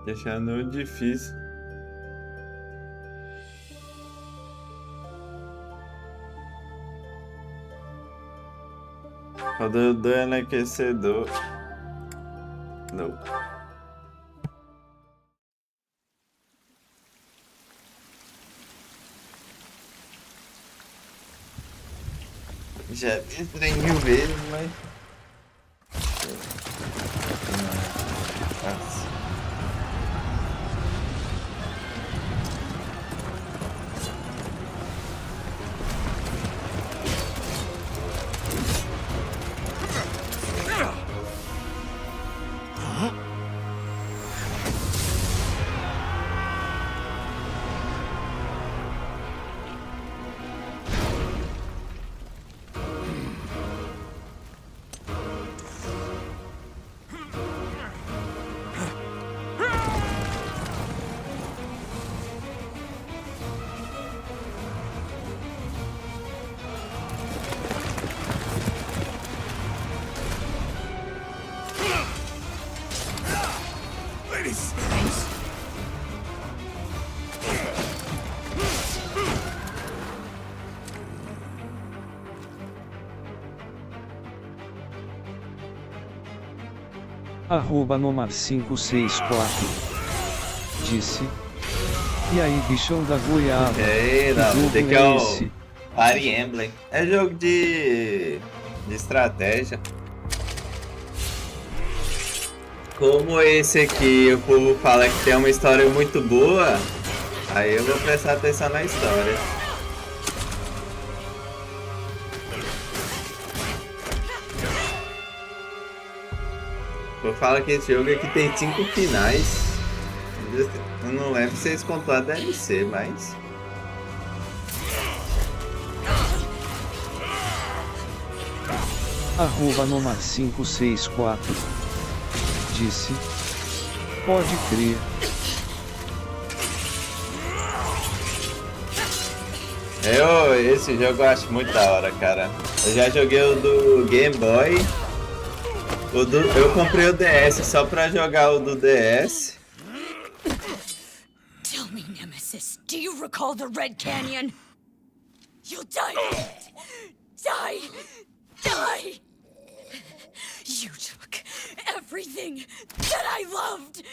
Deixando difícil. Quando eu dano aquecedor. Não. Já vi esse trem 1000 vezes, mas. Nossa. Arroba Nomar564 disse. E aí, bichão da goiaba? E aí, Que não, jogo tem que é é o esse? Fire Emblem. É jogo de estratégia. Como esse aqui o povo fala que tem uma história muito boa, aí eu vou prestar atenção na história. Eu falo que esse jogo aqui tem 5 finais. Eu não lembro se eles contou a DLC, mas. Arroba Nomar564 disse. Pode crer. Esse jogo eu acho muito da hora, cara. Eu já joguei o do Game Boy. Eu comprei o DS só pra jogar o do DS. Tell me, Nemesis, do you recall the Red Canyon? You'll die in it. Die! Die! You took everything that I loved!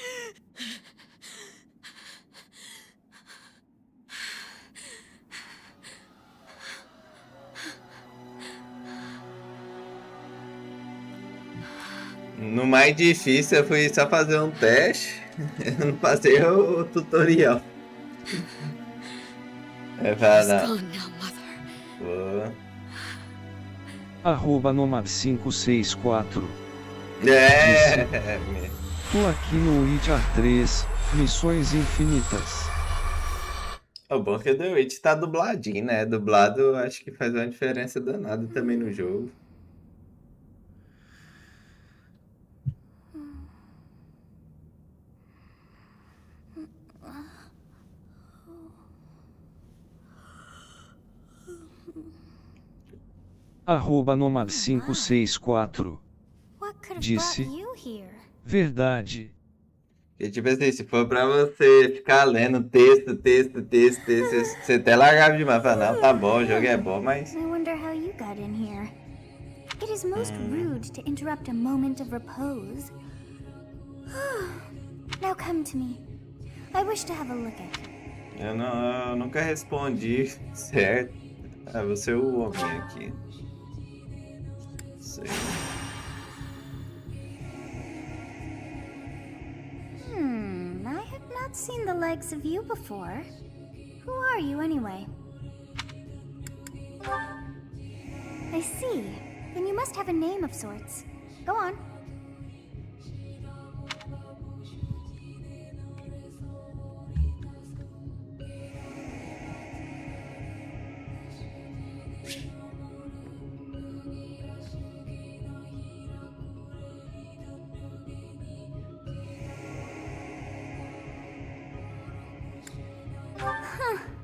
No mais difícil eu fui só fazer um teste. Eu não passei o tutorial. É He's para. gone now, Mother. Arroba Nomar564 É. tô aqui no Witcher 3, Missões Infinitas. O bom é que o The Witch tá dubladinho, né? Dublado acho que faz uma diferença danada também no jogo. Arroba Nomar564 What could have disse. brought you here? Verdade. E tipo assim, se for pra você ficar lendo texto, você até largava demais. Fala, não, tá bom, o jogo é bom, mas. I wonder how you got in here. It is most rude to interrupt a moment of repose. Now come to me. I wish to have a look at it. Eu nunca respondi certo. Ah, você é o homem aqui. Sei. I have not seen the likes of you before. Who are you anyway? I see. Then you must have a name of sorts. Go on.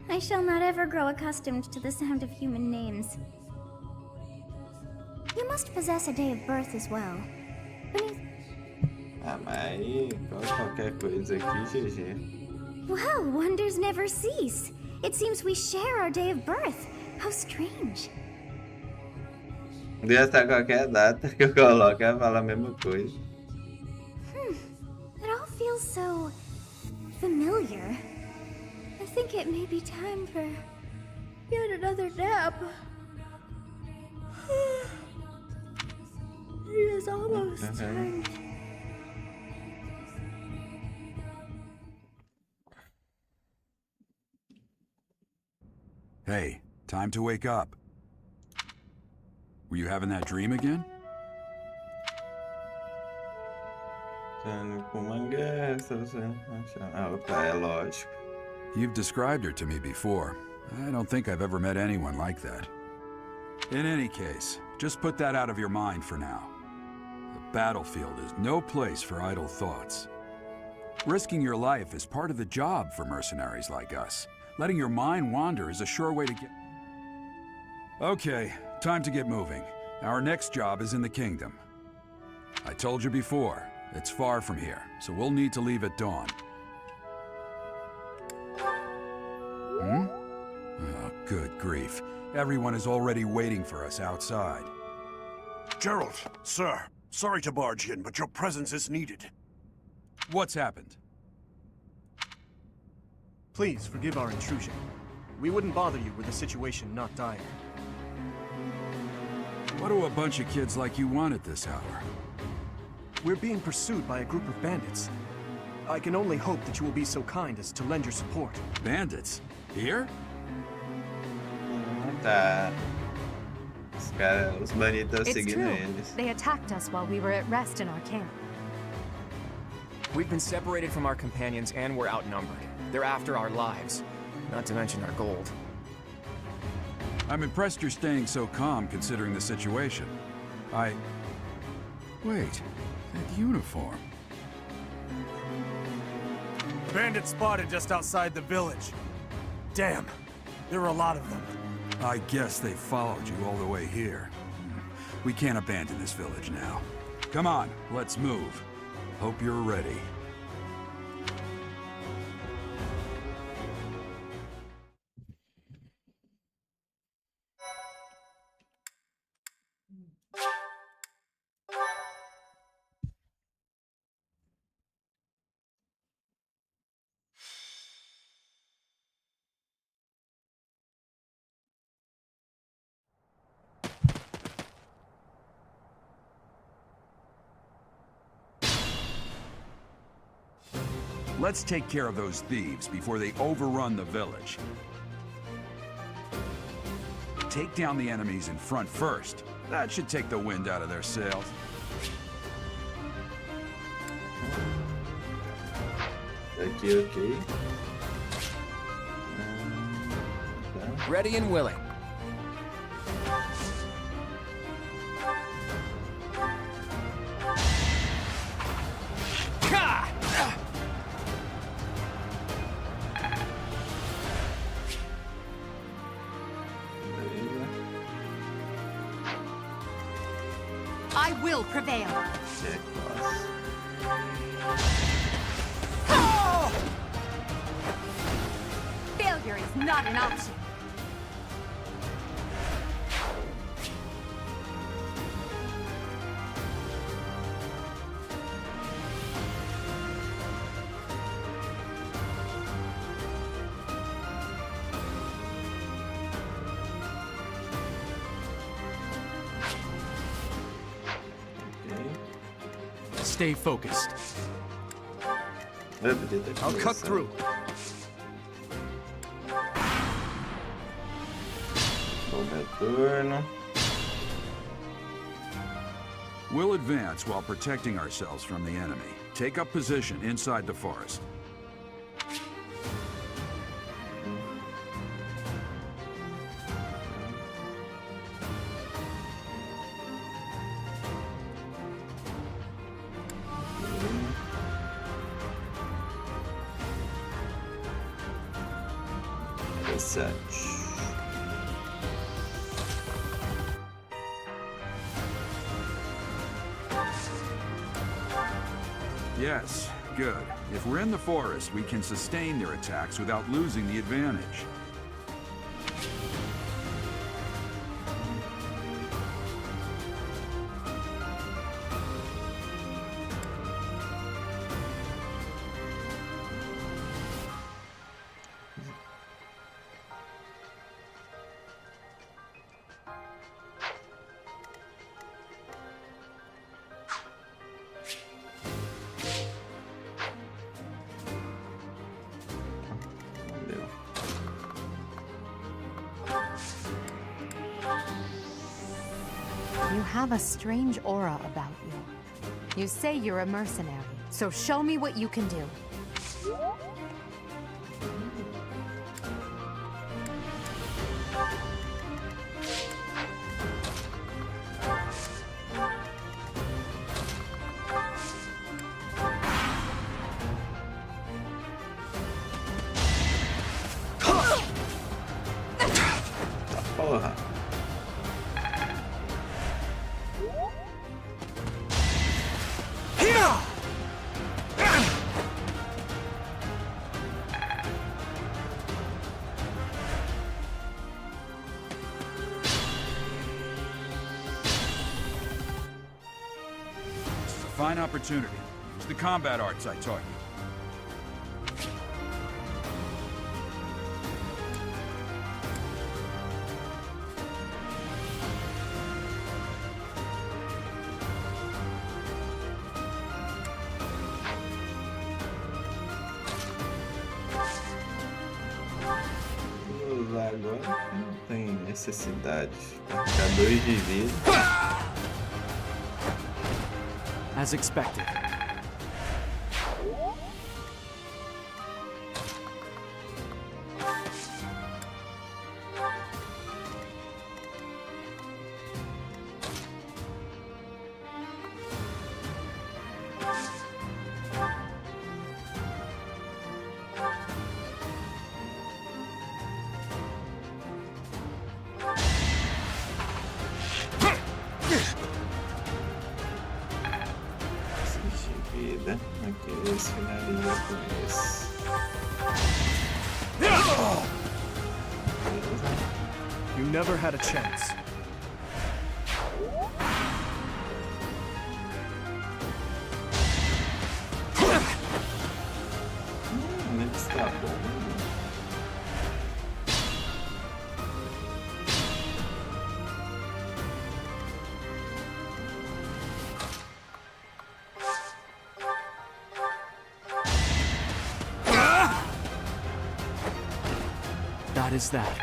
I shall not ever grow accustomed to the sound of human names. You must possess a day of birth as well. Beneath... Ah, mas aí qualquer coisa aqui, GG. Well, wonders never cease. It seems we share our day of birth. How strange. Devia estar qualquer data que eu coloco, ela fala a mesma coisa. It all feels so familiar. I think it may be time for yet another nap. It is almost time. Hey, time to wake up. Were you having that dream again? Com mangá, ah, opa, é lógico. You've described her to me before. I don't think I've ever met anyone like that. In any case, just put that out of your mind for now. The battlefield is no place for idle thoughts. Risking your life is part of the job for mercenaries like us. Letting your mind wander is a sure way to get... Okay, time to get moving. Our next job is in the kingdom. I told you before, it's far from here, so we'll need to leave at dawn. Oh, good grief. Everyone is already waiting for us outside. Gerald, sir, sorry to barge in, but your presence is needed. What's happened? Please forgive our intrusion. We wouldn't bother you were the situation not dire. What do a bunch of kids like you want at this hour? We're being pursued by a group of bandits. I can only hope that you will be so kind as to lend your support. Bandits? Here? Tá. Os banitos estão It's seguindo true. eles. They attacked us while we were at rest in our camp. We've been separated from our companions and we're outnumbered. They're after our lives, not to mention our gold. I'm impressed you're staying so calm considering the situation. Wait, that uniform. Bandits spotted just outside the village. Damn, there are a lot of them. I guess they followed you all the way here. We can't abandon this village now. Come on, let's move. Hope you're ready. Let's take care of those thieves before they overrun the village. Take down the enemies in front first. That should take the wind out of their sails. Aqui, ok. Tá. Ready and willing. I will prevail. É, nossa. Failure is not an option. Stay focused. Eu podia ter I'll cut começado. through. Bom, meu turno. We'll advance while protecting ourselves from the enemy. Take up position inside the forest. Interessante. Yes, good. If we're in the forest, we can sustain their attacks without losing the advantage. Deu. You have a strange aura about you. You say you're a mercenary, so show me what you can do. Porra. This is a fine opportunity. Use the combat arts I taught you. Vou usar agora. Não tem necessidade. Vai ficar 2 de vida. As expected. De vida. Aqui esse finaliza com esse. Beleza. You never had a chance. Mas está bom. That is that.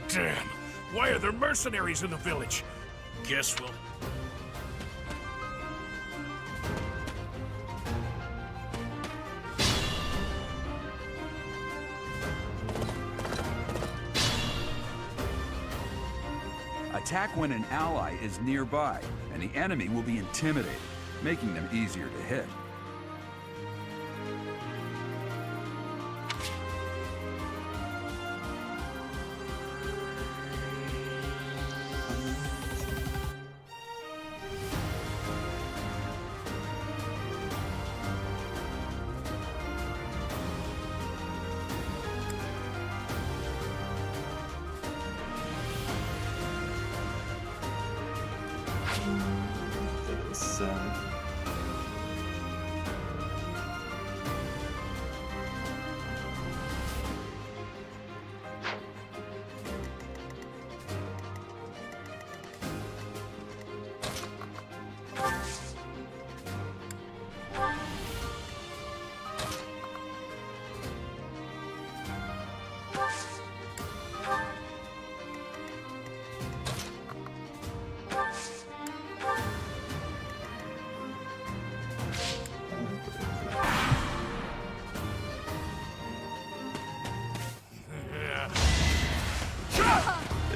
Damn! Why are there mercenaries in the village? Guess we'll... Attack when an ally is nearby, and the enemy will be intimidated, making them easier to hit. Interessante.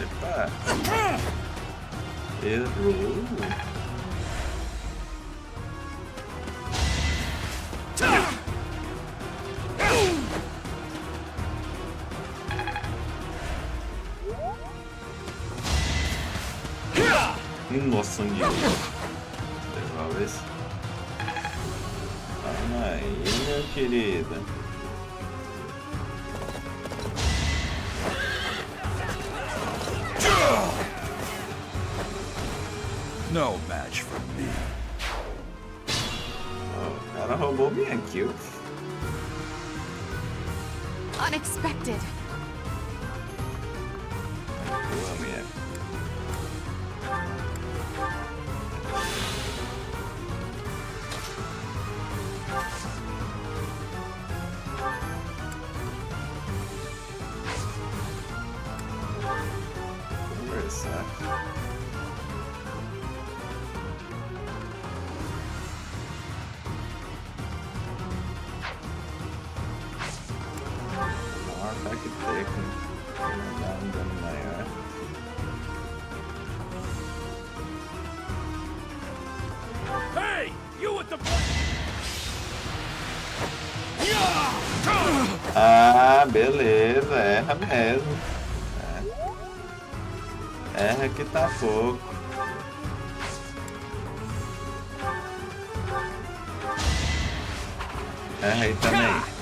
Epa. Errou. Nossa, um dia. Devolve esse. Calma aí, meu querido. No match for me. Oh, o cara roubou minha kill. Unexpected. Boa, minha. Conversar. Ataque técnico. Não dá um dano maior. Hey, you with the Ah, beleza. Erra mesmo. Erra que tá pouco. Erra aí também.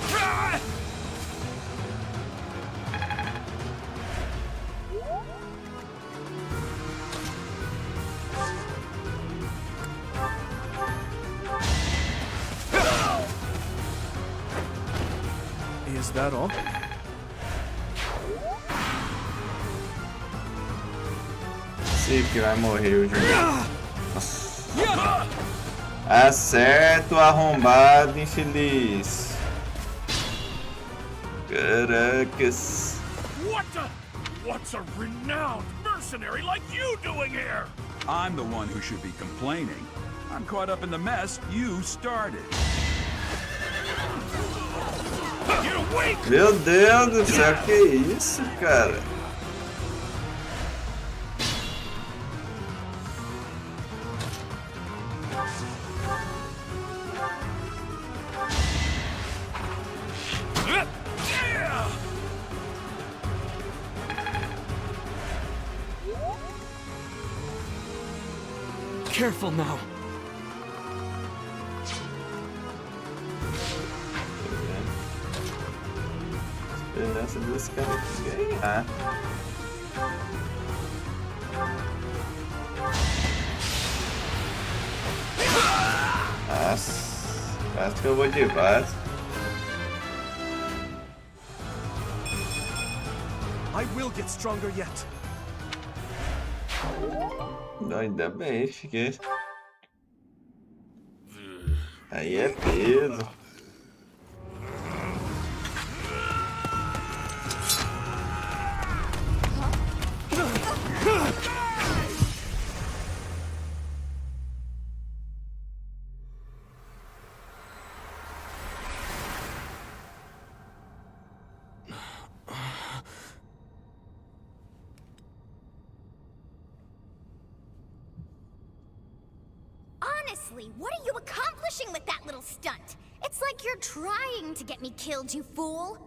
Is that all? Sei que vai morrer o Juninho. Nossa. Acerta o arrombado infeliz. Caracas. What's a renowned mercenary like you doing here? I'm the one who should be complaining. I'm caught up in the mess you started. Get away! Meu Deus do céu, que isso, cara? Careful now. Esperança desse cara aqui ganhar. Nossa, quase que eu vou de base. I will get stronger yet. Ainda bem, fiquei. Aí é peso. Honestly, what are you accomplishing with that little stunt? It's like you're trying to get me killed, you fool.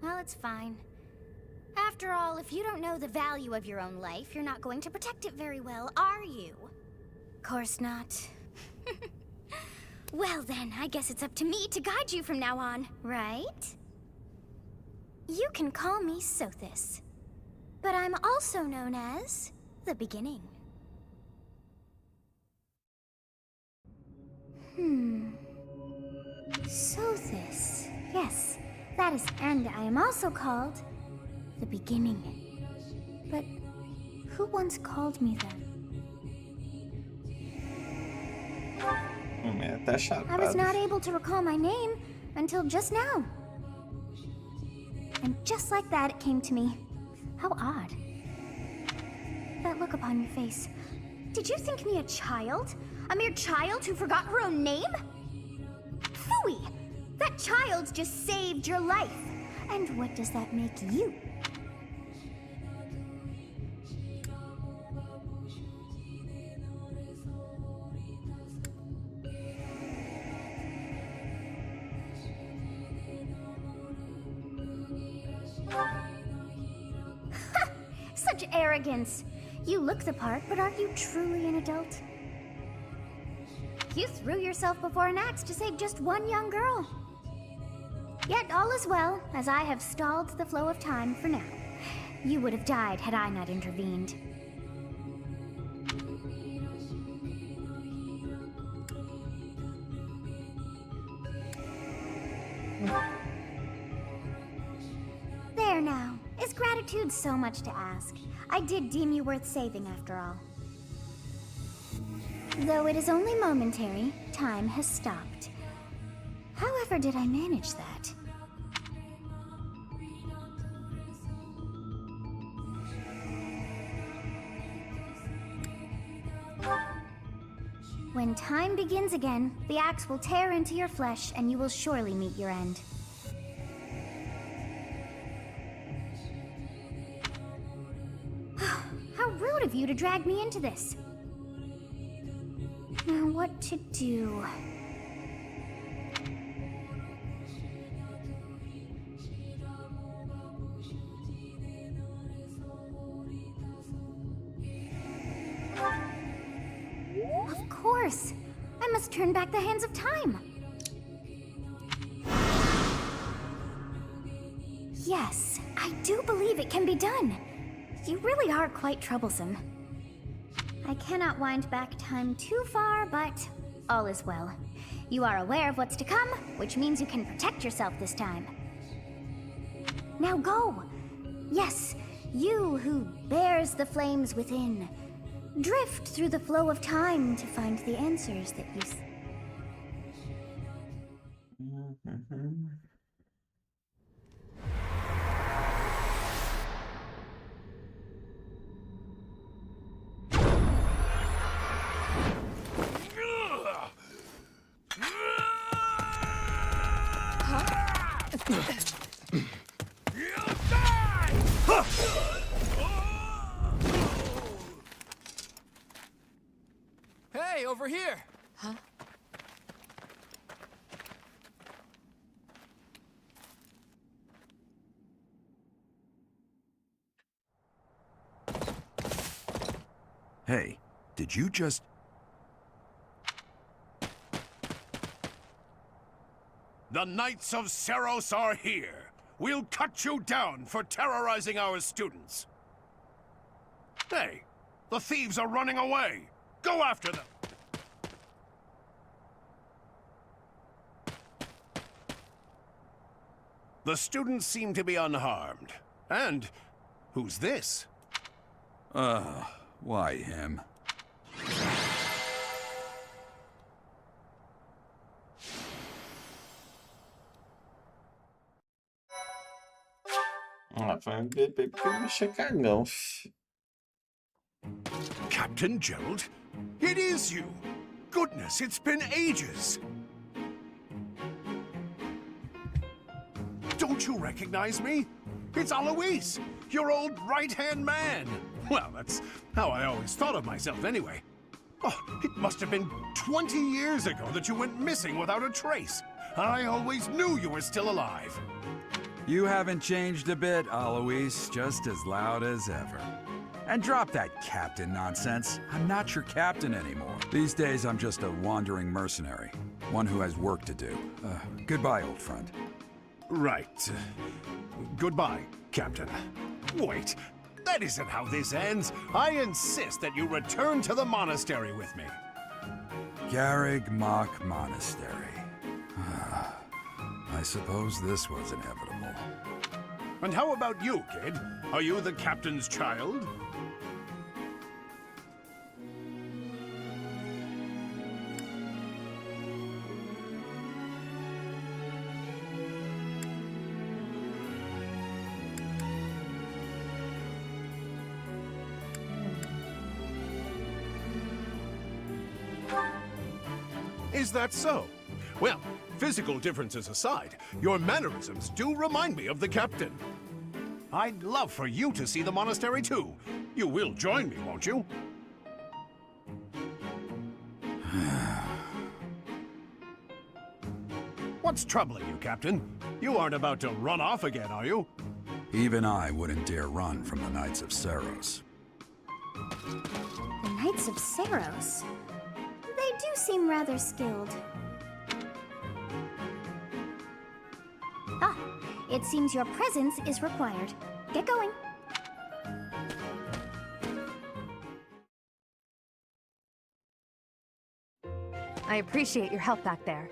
Well, it's fine. After all, if you don't know the value of your own life, you're not going to protect it very well, are you? Course not. Well then, I guess it's up to me to guide you from now on, right? You can call me Sothis, but I'm also known as the Beginning. Sothis. Yes, that is, and I am also called the Beginning. But who once called me that? Tá chapado. I was not able to recall my name until just now. And just like that, it came to me. How odd. That look upon your face. Did you think me a child? A mere child who forgot her own name? Phooey! That child just saved your life. And what does that make you? Such arrogance! You look the part, but are you truly an adult? You threw yourself before an axe to save just one young girl. Yet all is well, as I have stalled the flow of time for now. You would have died had I not intervened. There now. Is gratitude so much to ask? I did deem you worth saving after all. Though it is only momentary, time has stopped. However did I manage that? When time begins again, the axe will tear into your flesh and you will surely meet your end. How rude of you to drag me into this. Now what to do? Of course! I must turn back the hands of time! Yes, I do believe it can be done. You really are quite troublesome. I cannot wind back time too far, but all is well. You are aware of what's to come, which means you can protect yourself this time. Now go! Yes, you who bears the flames within. Drift through the flow of time to find the answers that you Hey, over here! Huh? Hey, did you just... The Knights of Seros are here. We'll cut you down for terrorizing our students. Hey, the thieves are running away. Go after them. The students seem to be unharmed. And who's this? Why him? Ah, foi um bebê porque o bicho é cagão. Captain Gerald? It is you! Goodness, it's been ages! Don't you recognize me? It's Alois, your old right-hand man! Well, that's how I always thought of myself anyway. Oh, it must have been 20 years ago that you went missing without a trace. I always knew you were still alive. You haven't changed a bit, Alois. Just as loud as ever. And drop that captain nonsense. I'm not your captain anymore. These days, I'm just a wandering mercenary. One who has work to do. Goodbye, old friend. Right. Goodbye, Captain. Wait, that isn't how this ends. I insist that you return to the monastery with me. Garrig Mach Monastery. I suppose this was inevitable. And how about you, kid? Are you the captain's child? Is that so? Well, physical differences aside, your mannerisms do remind me of the captain. I'd love for you to see the monastery too. You will join me, won't you? What's troubling you, Captain? You aren't about to run off again, are you? Even I wouldn't dare run from the Knights of Saros. The Knights of Saros. They do seem rather skilled. Ah, it seems your presence is required. Get going. I appreciate your help back there.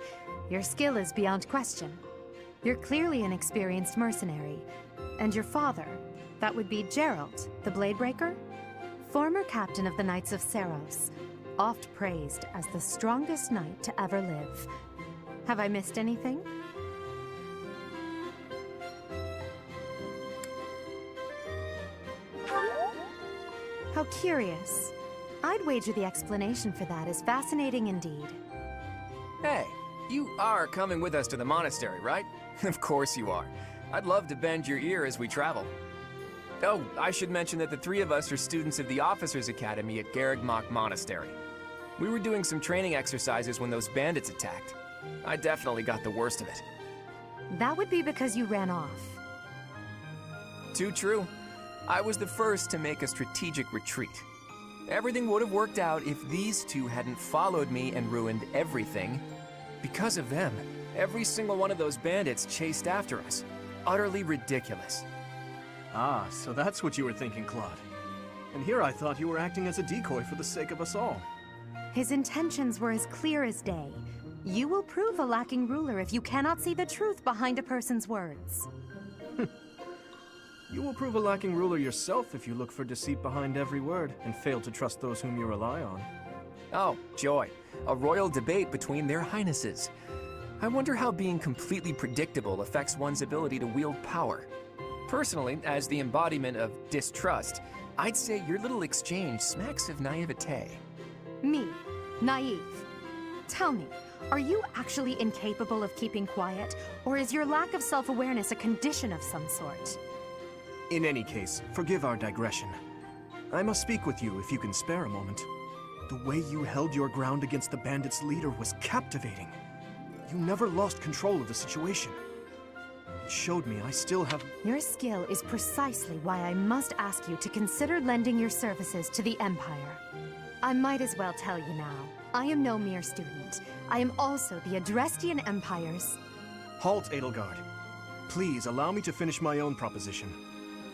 Your skill is beyond question. You're clearly an experienced mercenary. And your father, that would be Gerald, the Bladebreaker? Former captain of the Knights of Saros, oft praised as the strongest knight to ever live. Have I missed anything? How curious. I'd wager the explanation for that is fascinating indeed. Hey, you are coming with us to the monastery, right? Of course you are. I'd love to bend your ear as we travel. Oh, I should mention that the three of us are students of the Officers' Academy at Garrigmach Monastery. We were doing some training exercises when those bandits attacked. I definitely got the worst of it. That would be because you ran off. Too true. I was the first to make a strategic retreat. Everything would have worked out if these two hadn't followed me and ruined everything. Because of them, every single one of those bandits chased after us. Utterly ridiculous. Ah, so that's what you were thinking, Claude. And here I thought you were acting as a decoy for the sake of us all. His intentions were as clear as day. You will prove a lacking ruler if you cannot see the truth behind a person's words. You will prove a lacking ruler yourself if you look for deceit behind every word and fail to trust those whom you rely on. Oh, joy. A royal debate between their highnesses. I wonder how being completely predictable affects one's ability to wield power. Personally, as the embodiment of distrust, I'd say your little exchange smacks of naivete. Me, naive. Tell me, are you actually incapable of keeping quiet, or is your lack of self-awareness a condition of some sort? In any case, forgive our digression. I must speak with you if you can spare a moment. The way you held your ground against the bandits' leader was captivating. You never lost control of the situation. It showed me I still have... Your skill is precisely why I must ask you to consider lending your services to the Empire. I might as well tell you now, I am no mere student. I am also the Adrestian Empire's... Halt, Edelgard. Please allow me to finish my own proposition.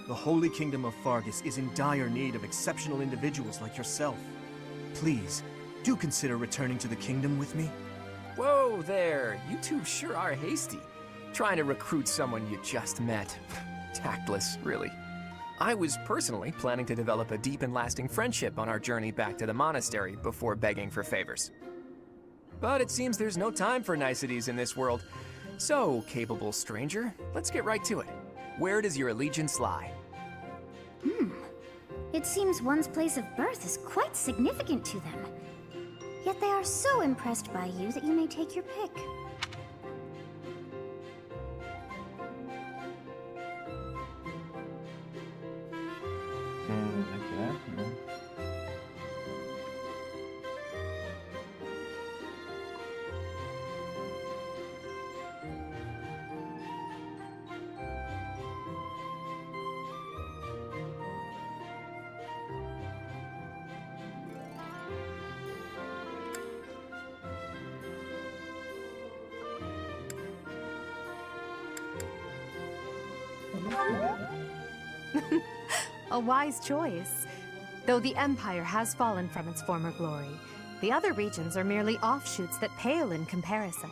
The Holy Kingdom of Fargus is in dire need of exceptional individuals like yourself. Please, do consider returning to the kingdom with me. Whoa there, you two sure are hasty. Trying to recruit someone you just met. Tactless, really. I was personally planning to develop a deep and lasting friendship on our journey back to the monastery before begging for favors. But it seems there's no time for niceties in this world. So, capable stranger, let's get right to it. Where does your allegiance lie? It seems one's place of birth is quite significant to them. Yet they are so impressed by you that you may take your pick. A wise choice. Though the Empire has fallen from its former glory, the other regions are merely offshoots that pale in comparison.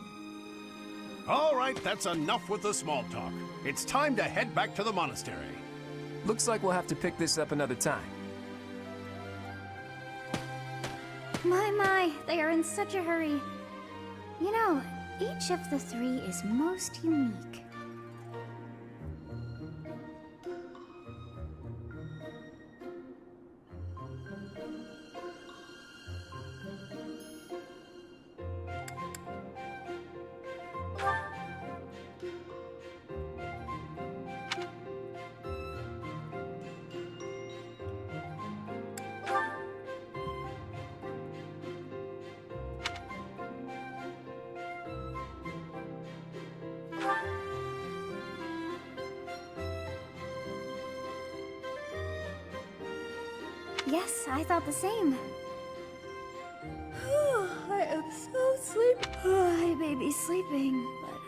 All right, that's enough with the small talk. It's time to head back to the monastery. Looks like we'll have to pick this up another time. My, they are in such a hurry. You know, each of the three is most unique. Yes, I thought the same. I am so sleepy. I may be sleeping, but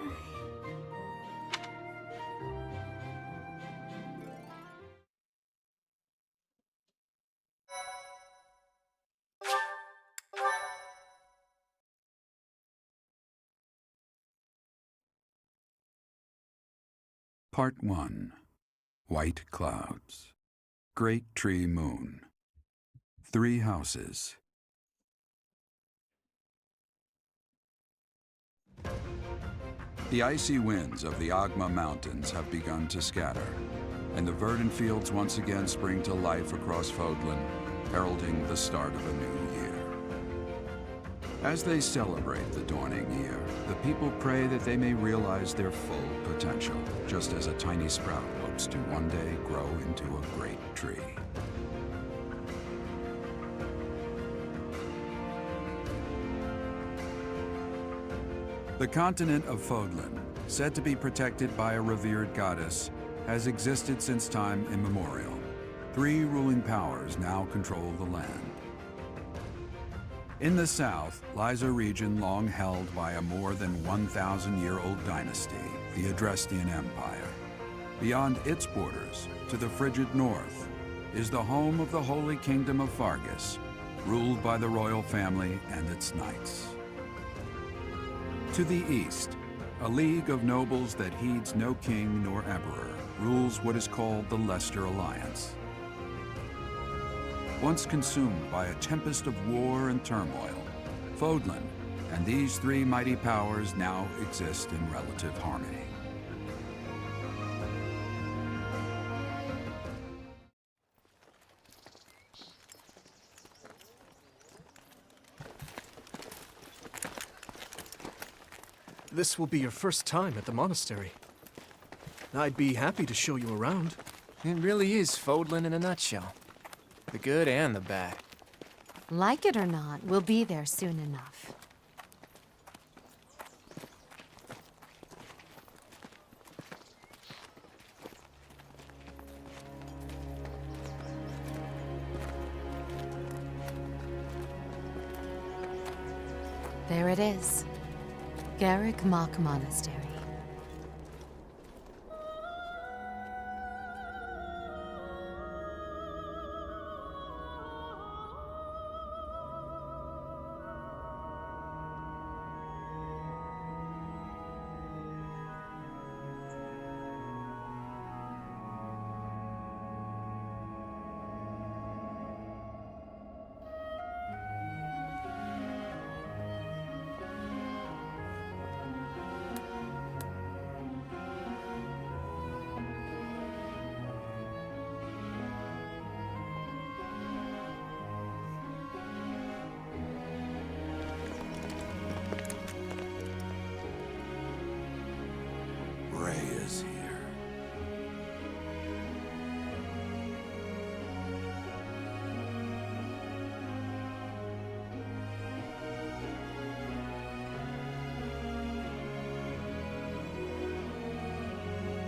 Part 1. White Clouds. Great Tree Moon. 3 houses. The icy winds of the Agma Mountains have begun to scatter, and the verdant fields once again spring to life across Fodlan, heralding the start of a new year. As they celebrate the dawning year, the people pray that they may realize their full potential, just as a tiny sprout hopes to one day grow into a great tree. The continent of Fodlan, said to be protected by a revered goddess, has existed since time immemorial. 3 ruling powers now control the land. In the south lies a region long held by a more than 1,000-year-old dynasty, the Adrestian Empire. Beyond its borders, to the frigid north, is the home of the Holy Kingdom of Fargus, ruled by the royal family and its knights. To the east, a league of nobles that heeds no king nor emperor rules what is called the Leicester Alliance. Once consumed by a tempest of war and turmoil, Fodlan and these 3 mighty powers now exist in relative harmony. This will be your first time at the monastery. I'd be happy to show you around. It really is Fodlan in a nutshell. The good and the bad. Like it or not, we'll be there soon enough. There it is. Garrick Mach Monastery. Ray is here.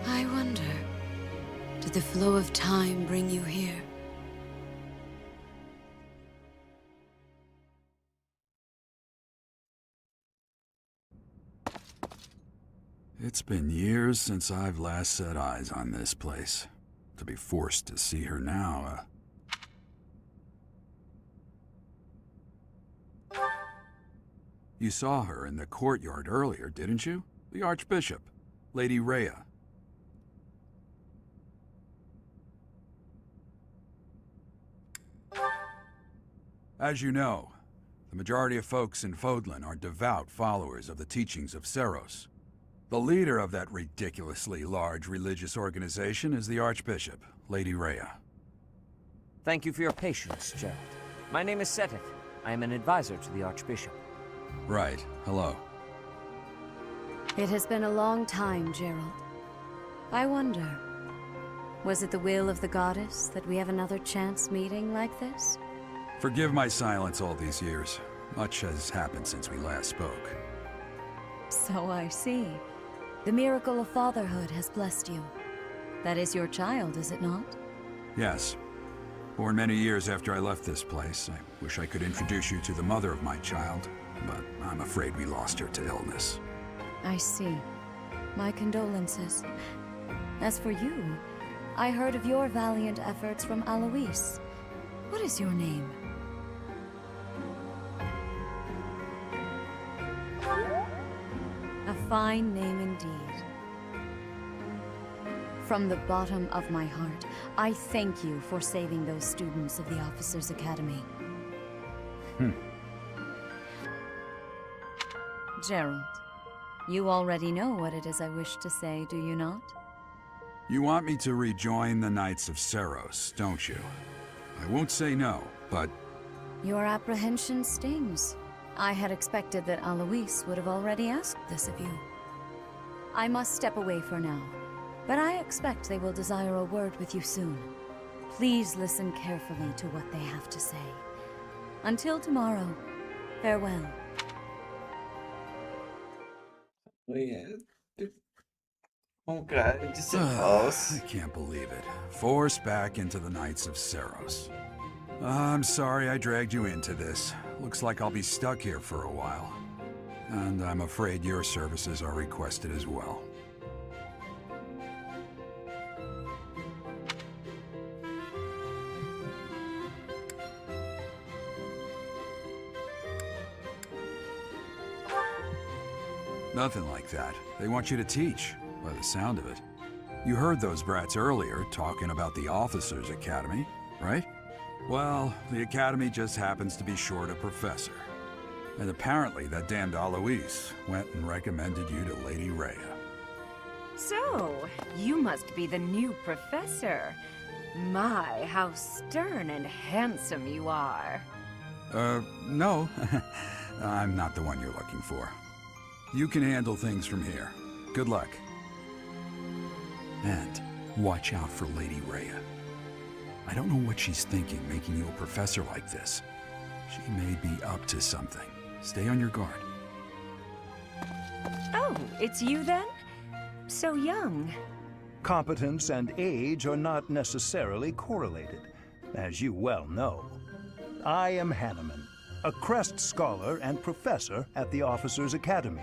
I wonder, did the flow of time bring you here? It's been years since I've last set eyes on this place. To be forced to see her now, You saw her in the courtyard earlier, didn't you? The Archbishop, Lady Rhea. As you know, the majority of folks in Fodlan are devout followers of the teachings of Seros. The leader of that ridiculously large religious organization is the Archbishop, Lady Rhea. Thank you for your patience, Gerald. My name is Seteth. I am an advisor to the Archbishop. Right. Hello. It has been a long time, Gerald. I wonder, was it the will of the goddess that we have another chance meeting like this? Forgive my silence all these years. Much has happened since we last spoke. So I see. The miracle of fatherhood has blessed you. That is your child, is it not? Yes. Born many years after I left this place. I wish I could introduce you to the mother of my child, but I'm afraid we lost her to illness. I see. My condolences. As for you, I heard of your valiant efforts from Alois. What is your name? A fine name indeed. From the bottom of my heart, I thank you for saving those students of the Officers' Academy. Gerald, you already know what it is I wish to say, do you not? You want me to rejoin the Knights of Seiros, don't you? I won't say no, but... Your apprehension stings. I had expected that Alois would have already asked this of you. I must step away for now, but I expect they will desire a word with you soon. Please listen carefully to what they have to say. Until tomorrow, farewell. Um cara de ser falso. I can't believe it. Forced back into the Knights of Seiros. I'm sorry I dragged you into this. Looks like I'll be stuck here for a while. And I'm afraid your services are requested as well. Nothing like that. They want you to teach, by the sound of it. You heard those brats earlier talking about the Officers' Academy, right? Well, the Academy just happens to be short a professor. And apparently that damned Alois went and recommended you to Lady Rhea. So, you must be the new professor. My, how stern and handsome you are. No. I'm not the one you're looking for. You can handle things from here. Good luck. And watch out for Lady Rhea. I don't know what she's thinking making you a professor like this. She may be up to something. Stay on your guard. Oh, it's you then? So young. Competence and age are not necessarily correlated, as you well know. I am Hanneman, a Crest Scholar and Professor at the Officers' Academy.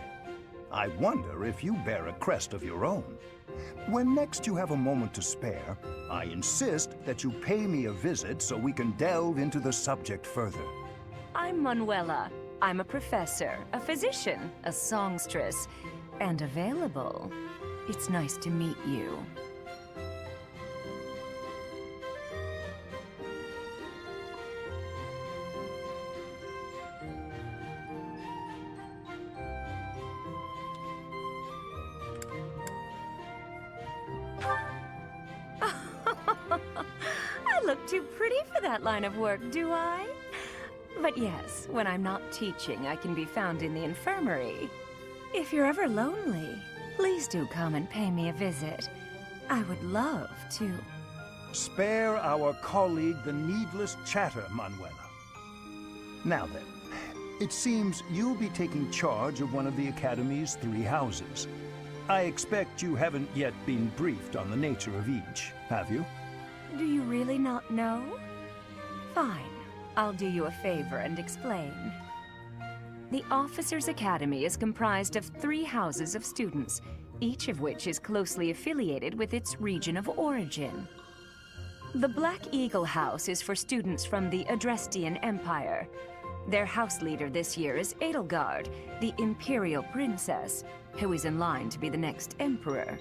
I wonder if you bear a crest of your own. When next you have a moment to spare, I insist that you pay me a visit so we can delve into the subject further. I'm Manuela. I'm a professor, a physician, a songstress, and available. It's nice to meet you. I look too pretty for that line of work, do I? But yes, when I'm not teaching, I can be found in the infirmary. If you're ever lonely, please do come and pay me a visit. I would love to. Spare our colleague the needless chatter, Manuela. Now then, it seems you'll be taking charge of one of the Academy's 3 houses. I expect you haven't yet been briefed on the nature of each, have you? Do you really not know? Fine. I'll do you a favor and explain. The Officers' Academy is comprised of 3 houses of students, each of which is closely affiliated with its region of origin. The Black Eagle House is for students from the Adrestian Empire. Their house leader this year is Edelgard, the Imperial Princess, who is in line to be the next Emperor.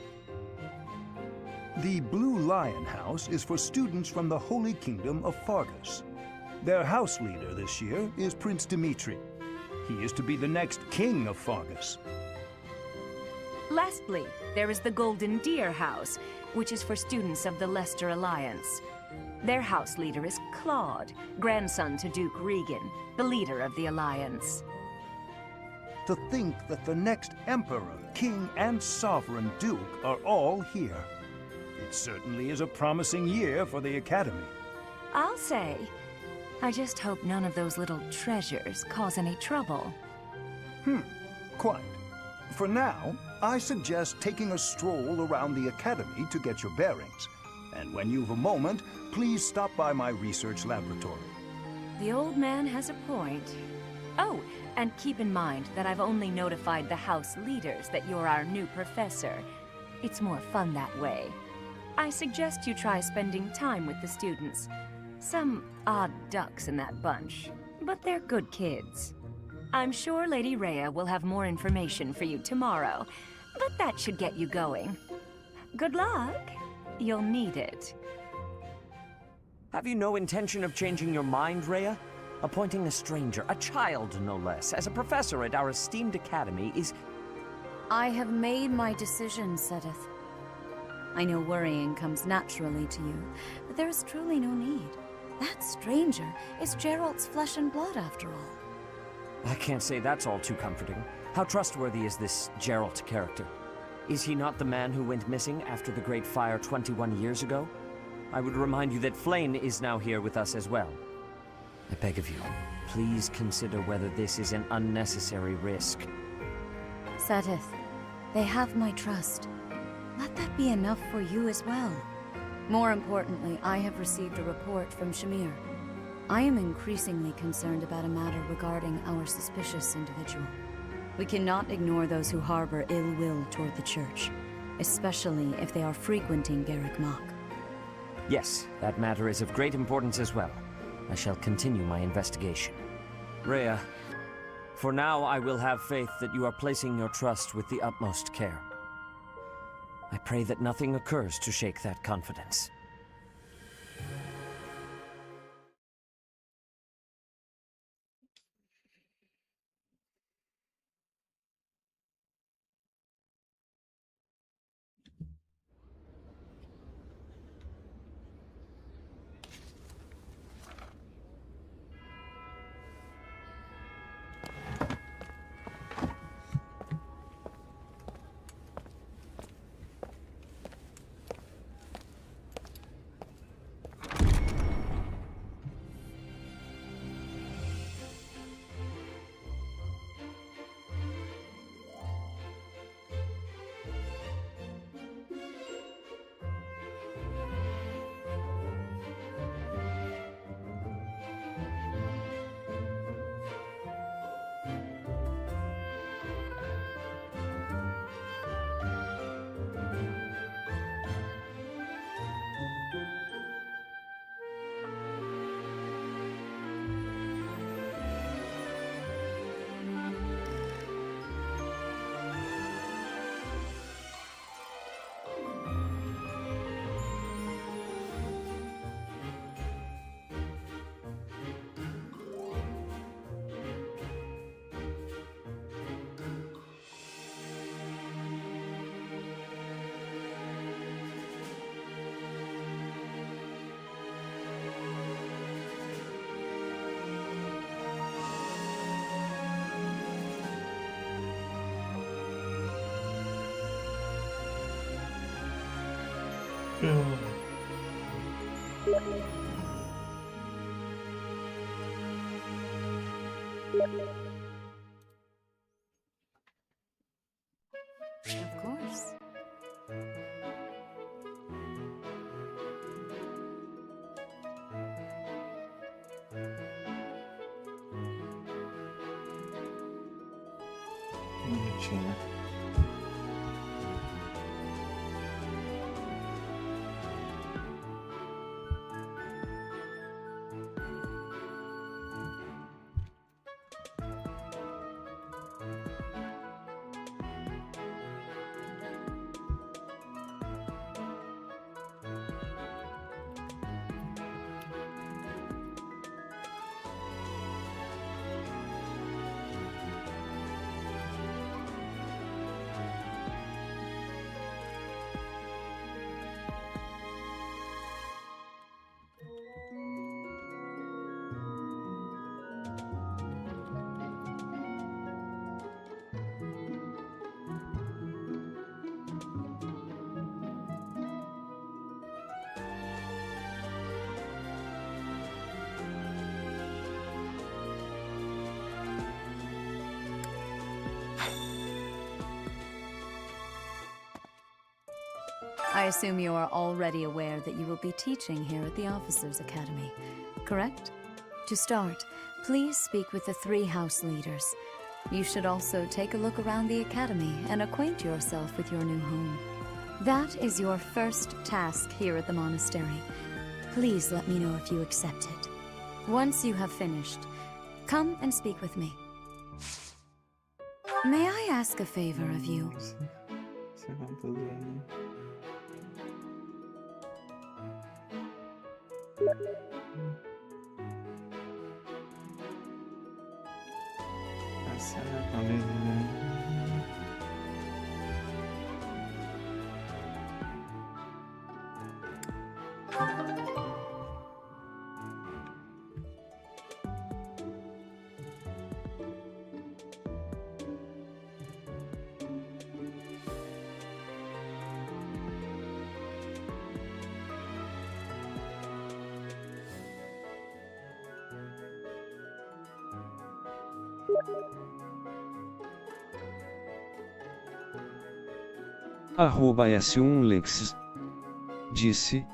The Blue Lion House is for students from the Holy Kingdom of Fargus. Their house leader this year is Prince Dimitri. He is to be the next king of Fargus. Lastly, there is the Golden Deer House, which is for students of the Leicester Alliance. Their house leader is Claude, grandson to Duke Regan, the leader of the Alliance. To think that the next Emperor, King, and Sovereign Duke are all here. It certainly is a promising year for the Academy. I'll say. I just hope none of those little treasures cause any trouble. Quite. For now, I suggest taking a stroll around the Academy to get your bearings. And when you've a moment, please stop by my research laboratory. The old man has a point. Oh, and keep in mind that I've only notified the house leaders that you're our new professor. It's more fun that way. I suggest you try spending time with the students. Some odd ducks in that bunch, but they're good kids. I'm sure Lady Rhea will have more information for you tomorrow, but that should get you going. Good luck. You'll need it. Have you no intention of changing your mind, Rhea? Appointing a stranger, a child no less, as a professor at our esteemed academy is... I have made my decision, Sedith. I know worrying comes naturally to you, but there is truly no need. That stranger is Gerald's flesh and blood, after all. I can't say that's all too comforting. How trustworthy is this Gerald character? Is he not the man who went missing after the Great Fire 21 years ago? I would remind you that Flame is now here with us as well. I beg of you, please consider whether this is an unnecessary risk. Sedith, they have my trust. Let that be enough for you as well. More importantly, I have received a report from Shamir. I am increasingly concerned about a matter regarding our suspicious individual. We cannot ignore those who harbor ill will toward the Church, especially if they are frequenting Garrick Mach. Yes, that matter is of great importance as well. I shall continue my investigation. Rhea, for now I will have faith that you are placing your trust with the utmost care. I pray that nothing occurs to shake that confidence. Of course. Bonitinho. I assume you are already aware that you will be teaching here at the Officers' Academy, correct? To start, please speak with the 3 house leaders. You should also take a look around the academy and acquaint yourself with your new home. That is your first task here at the monastery. Please let me know if you accept it. Once you have finished, come and speak with me. May I ask a favor of you? @S1Lex disse: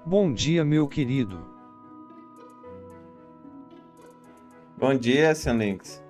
Bom dia, meu querido. Bom dia, Sr. Lynx.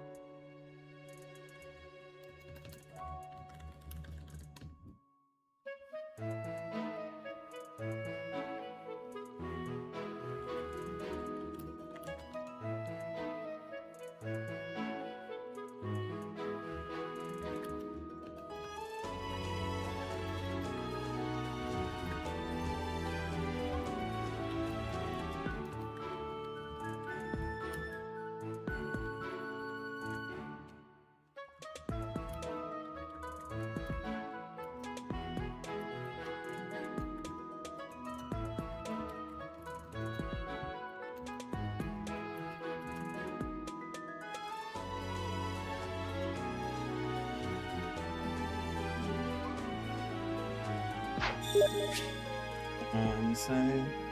Não sei.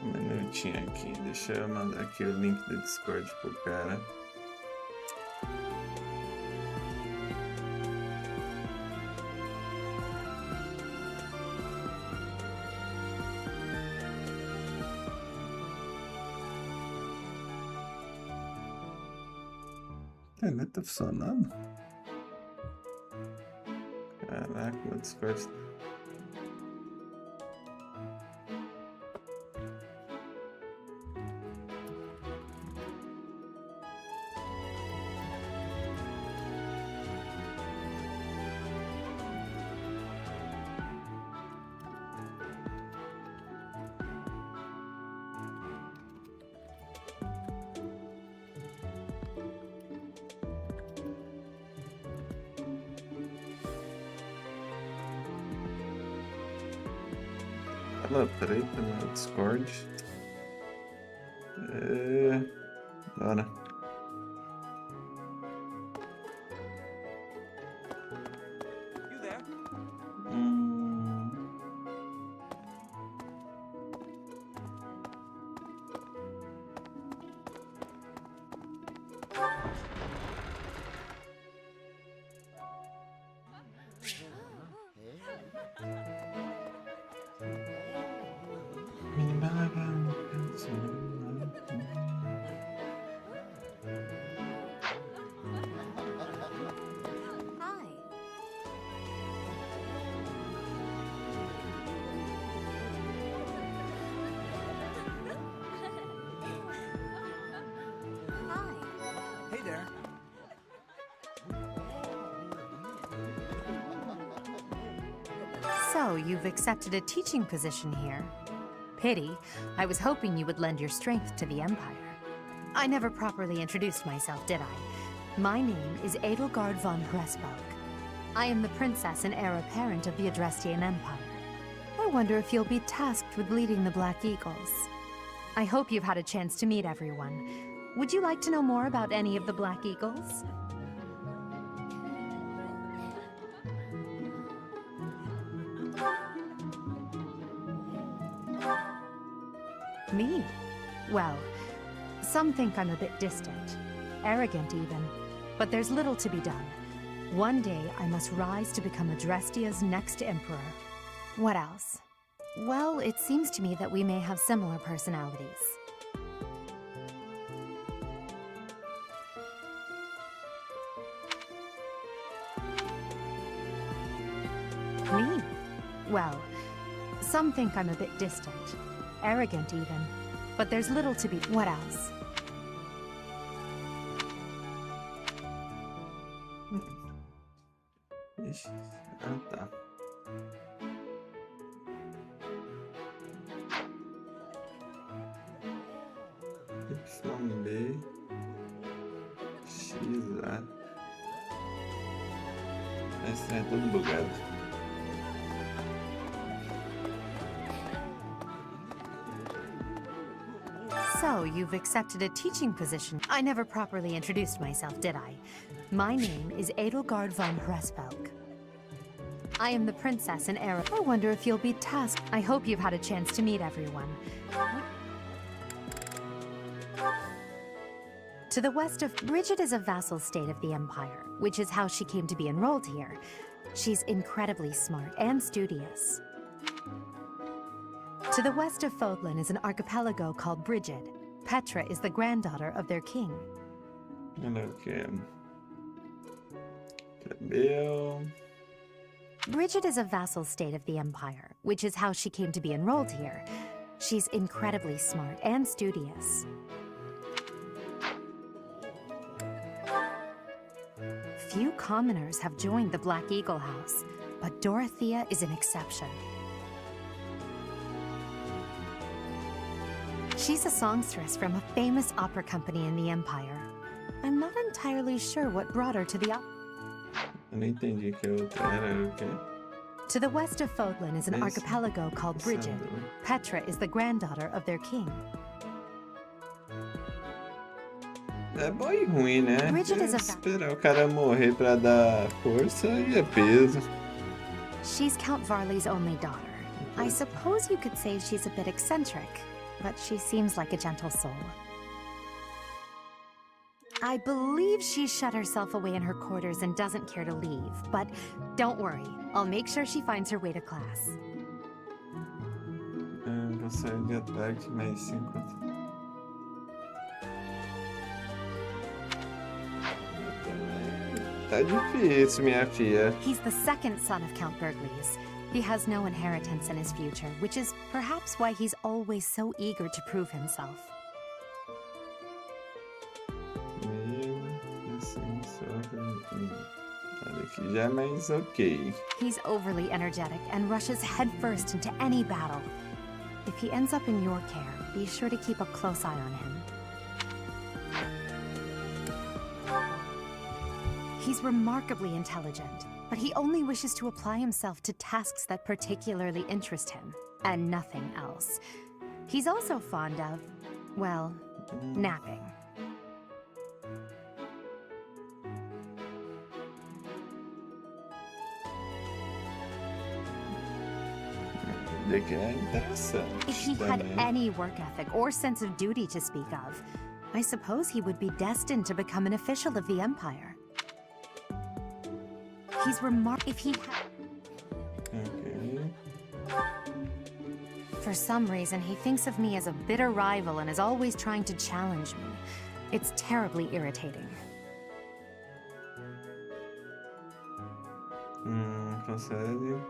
Um minutinho aqui, deixa eu mandar aqui o link do Discord pro cara. A internet tá funcionando? Caraca, meu Discord. Tela preta no Discord. Bora. Hey there. So, you've accepted a teaching position here. Pity. I was hoping you would lend your strength to the Empire. I never properly introduced myself, did I? My name is Edelgard von Hresburg. I am the princess and heir apparent of the Adrestian Empire. I wonder if you'll be tasked with leading the Black Eagles. I hope you've had a chance to meet everyone. Would you like to know more about any of the Black Eagles? Me? Well, some think I'm a bit distant, arrogant even, but there's little to be done. One day I must rise to become Adrestia's next emperor. What else? Well, it seems to me that we may have similar personalities. Me? Well, some think I'm a bit distant, arrogant even, but there's little to be. What else? Ixi, ah tá. YB XA. Esse é tudo bugado. So, you've accepted a teaching position. I never properly introduced myself, did I? My name is Edelgard von Hresvelg. I am the princess and heir. I wonder if you'll be tasked. I hope you've had a chance to meet everyone. To the west of Bridget is a vassal state of the Empire, which is how she came to be enrolled here. She's incredibly smart and studious. To the west of Fodlan is an archipelago called Bridget. Petra is the granddaughter of their king. Okay. Bill. Bridget is a vassal state of the Empire, which is how she came to be enrolled here. She's incredibly smart and studious. Few commoners have joined the Black Eagle House, but Dorothea is an exception. She's a songstress from a famous opera company in the Empire. I'm not entirely sure what brought her to the Eu não entendi que outra era o quê? To the west of Fodlan is an archipelago called Bridget. Petra is the granddaughter of their king. É bom e ruim, né? Bridget is a Esperar o cara morrer pra dar força e é peso. She's Count Varley's only daughter. I suppose you could say she's a bit eccentric, but she seems like a gentle soul. I believe she shut herself away in her quarters and doesn't care to leave, but don't worry, I'll make sure she finds her way to class. Velocidade de ataque mais 5. Tá difícil, minha filha. He's the second son of Count Burgleys. He has no inheritance in his future, which is perhaps why he's always so eager to prove himself. Olha aqui, já é mais ok. He's overly energetic and rushes headfirst into any battle. If he ends up in your care, be sure to keep a close eye on him. He's remarkably intelligent, but he only wishes to apply himself to tasks that particularly interest him, and nothing else. He's also fond of, well, napping. If he had any work ethic or sense of duty to speak of, I suppose he would be destined to become an official of the Empire. He's if he had... For some reason, he thinks of me as a bitter rival and is always trying to challenge me. It's terribly irritating. Consegue.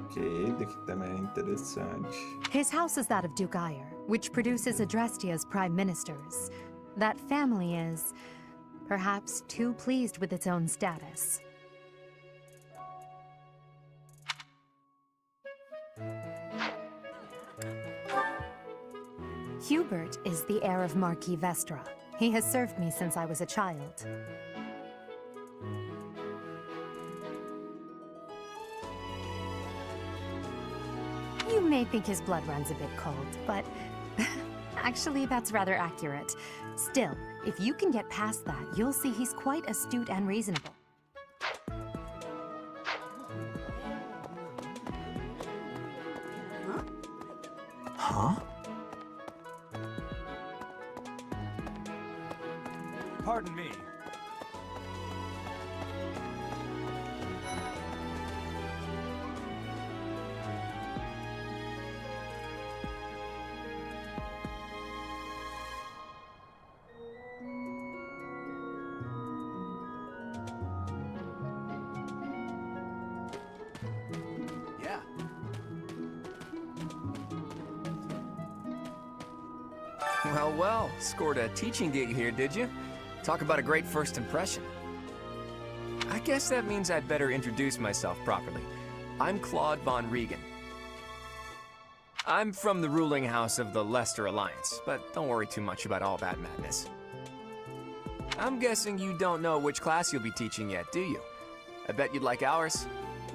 Ok, daqui também é interessante. His house is that of Duke Ire, which produces Adrestia's prime ministers. That family is, perhaps, too pleased with its own status. Hubert is the heir of Marquis Vestra. He has served me since I was a child. You may think his blood runs a bit cold, but actually that's rather accurate. Still, if you can get past that, you'll see he's quite astute and reasonable. Huh? Pardon me. Yeah. Well, scored a teaching gig here, did you? Talk about a great first impression. I guess that means I'd better introduce myself properly. I'm Claude von Regan. I'm from the ruling house of the Leicester Alliance, but don't worry too much about all that madness. I'm guessing you don't know which class you'll be teaching yet, do you? I bet you'd like ours.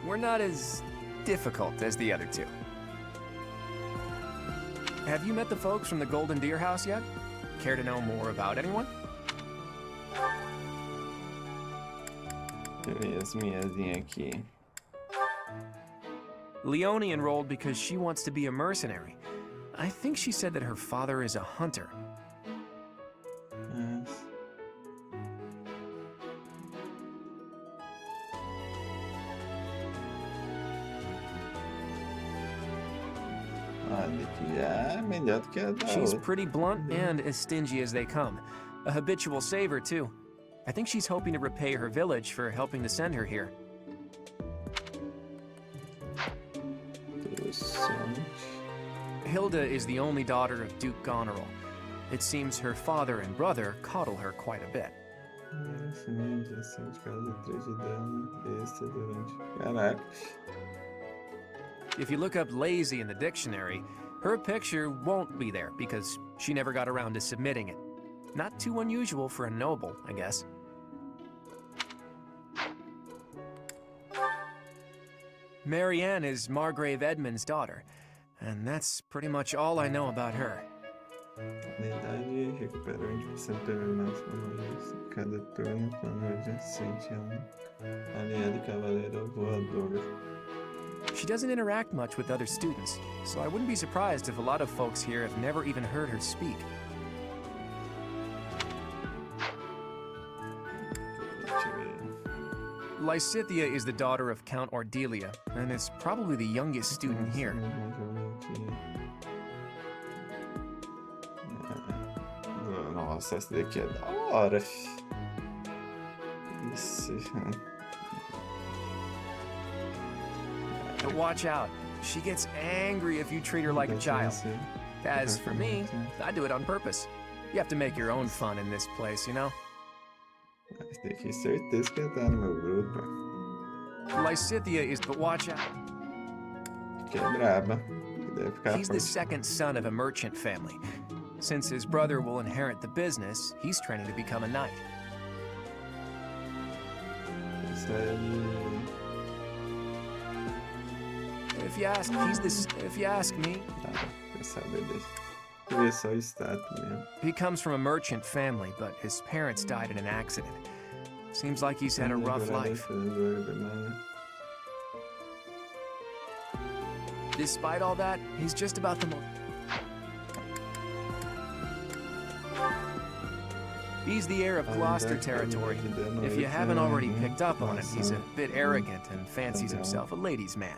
We're not as difficult as the other two. Have you met the folks from the Golden Deer House yet? Care to know more about anyone? Beleza, minhazinha aqui. Leonie enrolled because she wants to be a mercenary. I think she said that her father is a hunter. Mas... Olha, que já é melhor do que a da She's outra. pretty blunt and as stingy as they come. A habitual saver, too. I think she's hoping to repay her village for helping to send her here. Interessante. Hilda is the only daughter of Duke Goneril. It seems her father and brother coddle her quite a bit. Direção de casa, 3 de dano extra durante. Caraca. If you look up lazy in the dictionary, her picture won't be there because she never got around to submitting it. Not too unusual for a noble, I guess. Marianne is Margrave Edmund's daughter, and that's pretty much all I know about her. Habilidade recupera 20% do nível máximo cada turno quando adjacente a aliado cavaleiro voador. She doesn't interact much with other students, so I wouldn't be surprised if a lot of folks here have never even heard her speak. Lysithea is the daughter of Count Ordelia, and is probably the youngest student here. Nossa, essa daqui é da hora. Isso. But watch out, she gets angry if you treat her like a child. As for me, I do it on purpose. You have to make your own fun in this place, you know? Essa daqui certeza que tá no meu grupo. Lysithea is, but watch out. Que é braba. Deve ficar He's the second son of a merchant family. Since his brother will inherit the business, he's training to become a knight. Isso aí. If you ask me, Quer saber desse? Quer ver só o status mesmo. he comes from a merchant family, but his parents died in an accident. Seems like he's had a rough life. Despite all that, he's just about the most... He's the heir of Gloucester territory. If you haven't already picked up on it, he's a bit arrogant and fancies himself a ladies' man.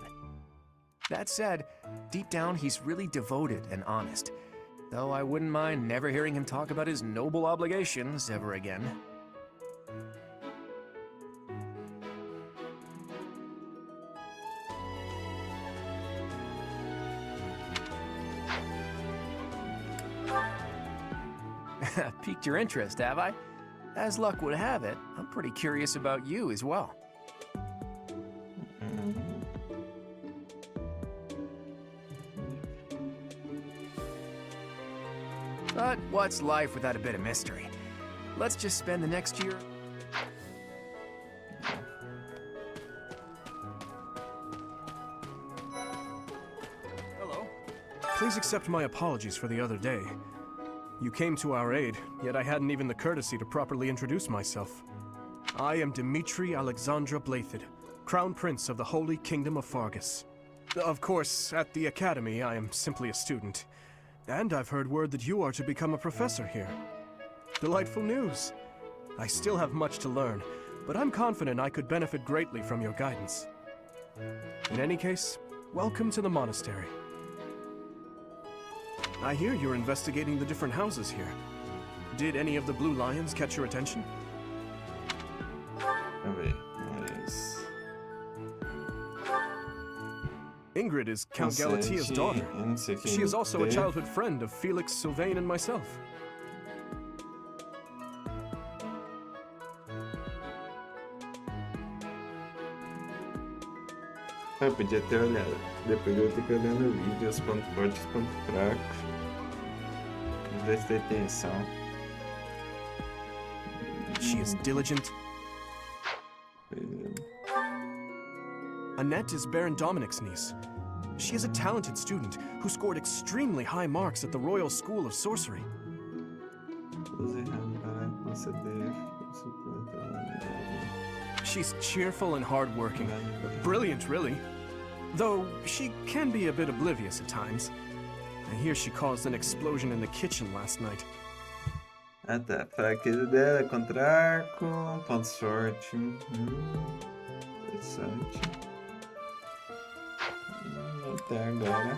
That said, deep down he's really devoted and honest. Though I wouldn't mind never hearing him talk about his noble obligations ever again. Piqued your interest, have I? As luck would have it, I'm pretty curious about you as well. But what's life without a bit of mystery? Let's just spend the next year... Hello. Please accept my apologies for the other day. You came to our aid, yet I hadn't even the courtesy to properly introduce myself. I am Dimitri Alexandra Blathid, Crown Prince of the Holy Kingdom of Fargus. Of course, at the Academy, I am simply a student. And I've heard word that you are to become a professor here. Delightful news. I still have much to learn, but I'm confident I could benefit greatly from your guidance. In any case, welcome to the monastery. I hear you're investigating the different houses here. Did any of the Blue Lions catch your attention? Ingrid is Count Galatia's daughter. She is also a childhood friend of Felix, Sylvain, and myself. Eu podia ter olhado. Depois eu ter que olhar no vídeo os pontos fortes e os pontos fracos. Não prestei atenção. She is diligent. Annette is Baron Dominic's niece. She is a talented student who scored extremely high marks at the Royal School of Sorcery. She's cheerful and hardworking. Brilliant, really. Though she can be a bit oblivious at times. I hear she caused an explosion in the kitchen last night. Ah tá, fraqueza dela contra arco, ponto sorte. Interessante. Até agora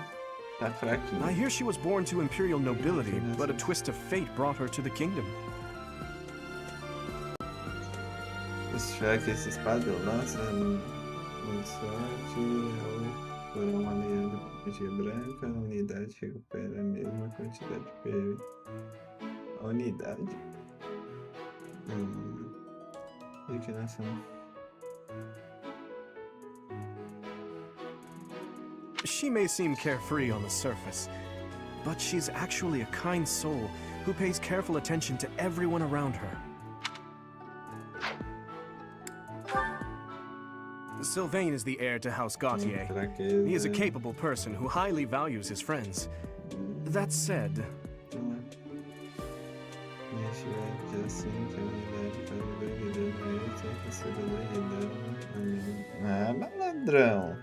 tá fraquinho. I hear she was born to imperial nobility, but a twist of fate brought her to the kingdom. Será que esse espadão lança ponto sorte? Por uma aliada magia branca, a unidade recupera a mesma quantidade de PV. A unidade? Declinação. She may seem carefree on the surface, but she's actually a kind soul who pays careful attention to everyone around her. Sylvain is the heir to House Gautier. He is a capable person who highly values his friends. That said... Ah, malandrão.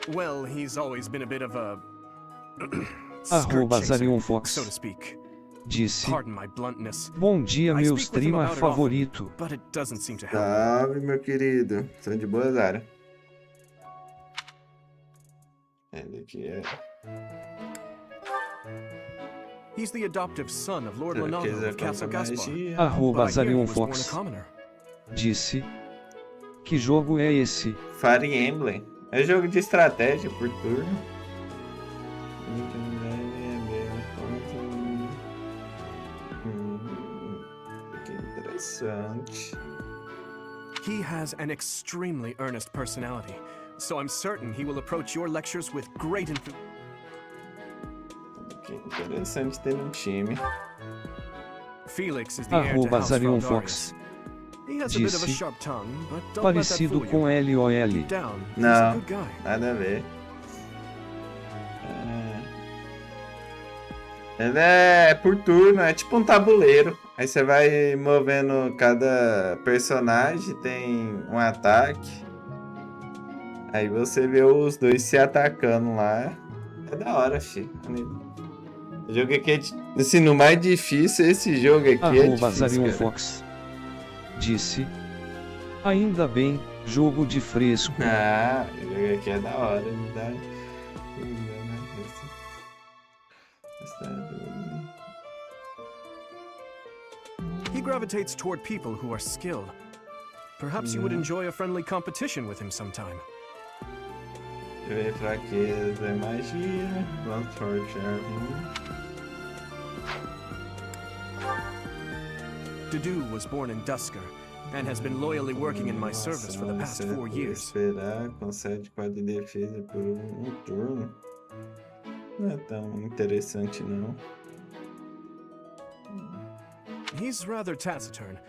Well, he's always been a bit of a... @ZarionFox so to speak. Disse: Pardon my bluntness. Bom dia, I meu speak with him streamer about it favorito. often, but it doesn't seem to help. Salve, meu querido. Sou de boa, Zara. Ele aqui é... He's the adoptive son of Lord Lonano of Castle Gaspar. @ZarionFox disse: que jogo é esse? Fire Emblem. É jogo de estratégia por turno. Que interessante. He has an extremely earnest personality, so I'm certain he will approach your lectures with great enthusiasm. Que interessante ter um time. Felix is the heir to House @ZarionFox He has a bit of a disse: sharp tongue, but don't let that parecido fool com you. LOL. Deep down, he's a Não, good guy. nada a ver. Ele é por turno, é tipo um tabuleiro. Aí você vai movendo cada personagem, tem um ataque. Aí você vê os dois se atacando lá. É da hora, fi. O jogo aqui é assim, no mais difícil, esse jogo aqui é difícil, @ZarionFox disse: ainda bem, jogo de fresco. Ah, o jogo aqui é da hora, me dá. He gravitates toward people who are skilled. Perhaps you would enjoy a friendly competition with him sometime. Ver fraqueza, magia, vamos forjar. Dudu was born in Dusker and has been loyally working in my service for the past 4 years. Esperar, concede 4 de defesa por turno. Não é tão interessante, não. He's rather taciturn,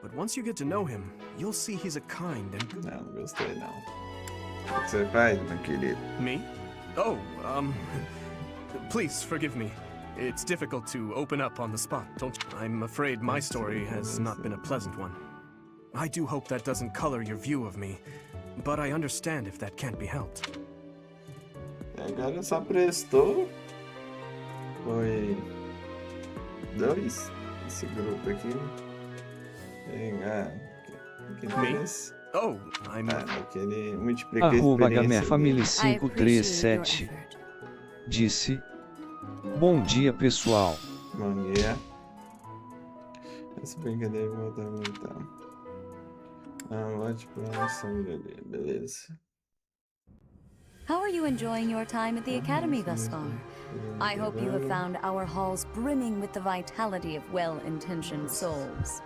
but once you get to know him, you'll see he's a kind and good... Não gostei, não. O que você faz, meu querido? Me? Oh, please forgive me. It's difficult to open up on the spot, don't you? I'm afraid my story has not been a pleasant one. I do hope that doesn't color your view of me, but I understand if that can't be helped. Agora só prestou. Foi 2 esse grupo aqui. Pegar. Oh, I'm... Aquele multiplica Arroba experiência. Gamefamily537 disse: Bom dia, pessoal. Bom dia. Essa brincadeira vai voltar a montar. Vote pra sombreria, beleza. How are you enjoying your time at the Academy thus far? I hope you have found our halls brimming with the vitality of well-intentioned souls.